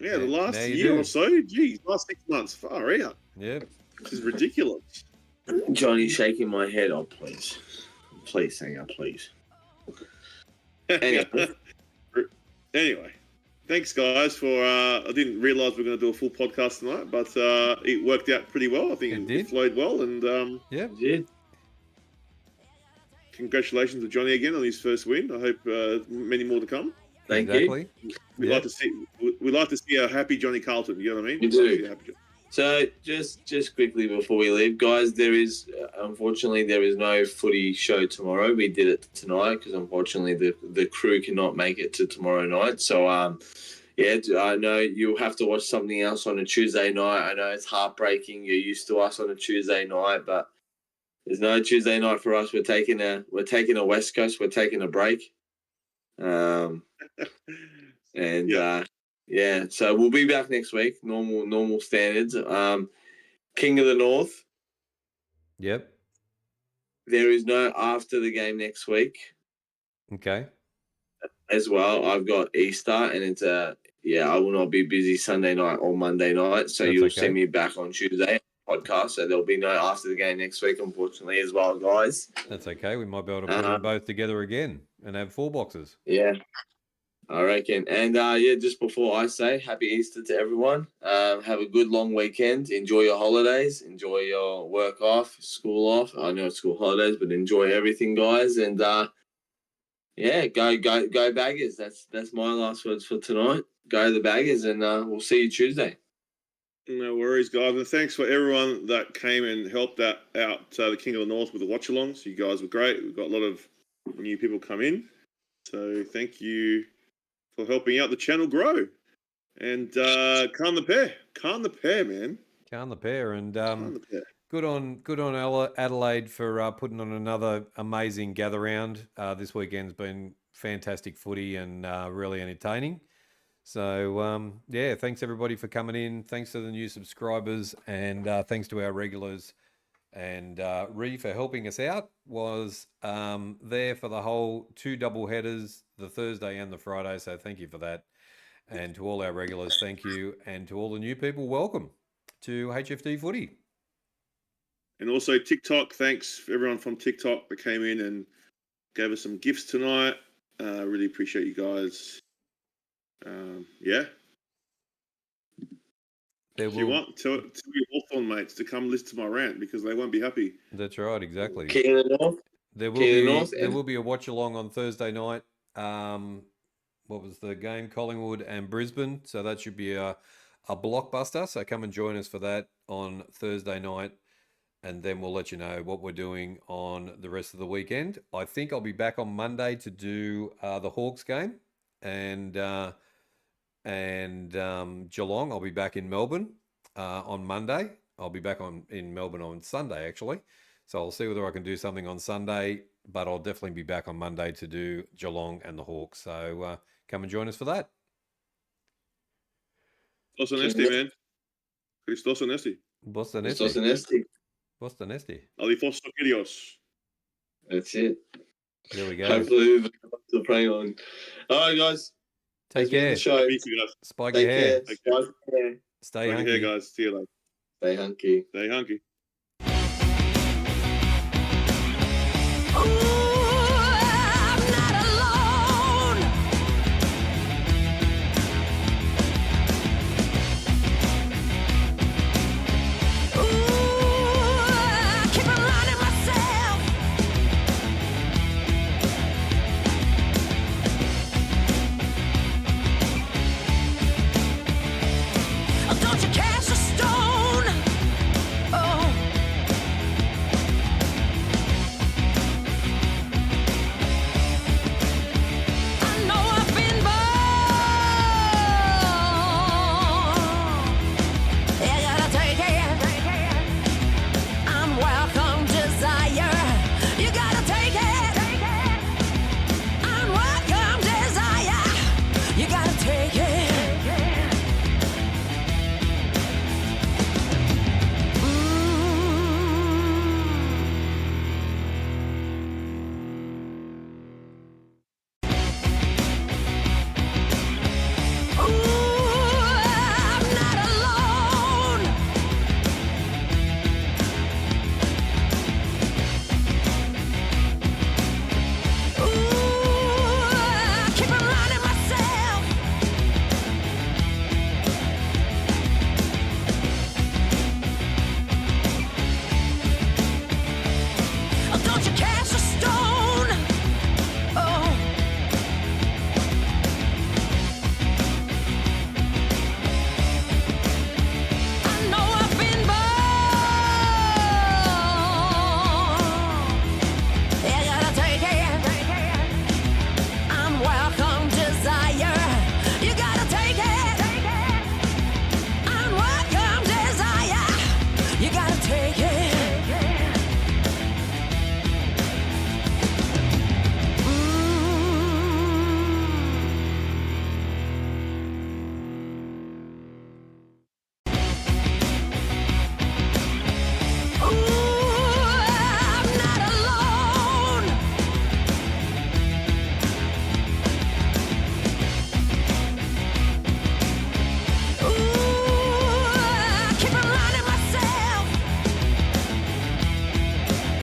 yeah, the last now you year do. or so, geez, last 6 months, far out. Yep. This is ridiculous. Johnny shaking my head. Oh, please. Please, Sanger, please. Anyway, thanks, guys, for... I didn't realise we were going to do a full podcast tonight, but it worked out pretty well. I think it flowed well. And Yep. You did. Congratulations to Johnny again on his first win. I hope many more to come. Thank Exactly. you. We like to see a happy Johnny Carlton. You know what I mean? You do. So just quickly before we leave, guys, unfortunately there is no footy show tomorrow. We did it tonight because unfortunately the crew cannot make it to tomorrow night. So yeah, I know you'll have to watch something else on a Tuesday night. I know it's heartbreaking. You're used to us on a Tuesday night, but there's no Tuesday night for us. We're taking a West Coast. We're taking a break. Yeah, so we'll be back next week. Normal standards. King of the North. Yep. There is no after the game next week. Okay. As well, I've got Easter, and it's I will not be busy Sunday night or Monday night, so you'll see me back on Tuesday podcast. So there'll be no after the game next week, unfortunately, as well, guys. That's okay. We might be able to put them both together again and have 4 boxes. Yeah. I reckon. And just before I say happy Easter to everyone, have a good long weekend. Enjoy your holidays. Enjoy your work off, school off. I know it's school holidays, but enjoy everything, guys. And go Baggers. That's my last words for tonight. Go the Baggers, and we'll see you Tuesday. No worries, guys. And thanks for everyone that came and helped out the King of the North with the watch-alongs. You guys were great. We've got a lot of new people come in. So thank you for helping out the channel grow. And Carn the pair, man. Carn the pair. And Carn the pair. Good on Adelaide for putting on another amazing gather round. This weekend's been fantastic footy and really entertaining. So, thanks everybody for coming in. Thanks to the new subscribers and thanks to our regulars. And Ree for helping us out, was there for the whole 2 double headers, the Thursday and the Friday. So thank you for that. And to all our regulars, thank you. And to all the new people, welcome to HFD Footy. And also TikTok, thanks for everyone from TikTok that came in and gave us some gifts tonight. Really appreciate you guys. If you want, tell your Hawthorn mates to come listen to my rant because they won't be happy. That's right, exactly. King of the North. There will be a watch along on Thursday night. What was the game? Collingwood and Brisbane. So that should be a blockbuster. So come and join us for that on Thursday night. And then we'll let you know what we're doing on the rest of the weekend. I think I'll be back on Monday to do the Hawks game. And Geelong, I'll be back in Melbourne on Monday. I'll be back in Melbourne on Sunday, actually. So I'll see whether I can do something on Sunday, but I'll definitely be back on Monday to do Geelong and the Hawks. So come and join us for that. Christos Anesti, man. Christos Anesti. Christos Anesti. What's the nesty? Alifos Kyrios. That's it. There we go. Hopefully we're praying on. All right, guys. Take care. Spike your hair. Stay hunky. Here, guys. See you later. Stay hunky. Stay hunky. Oh!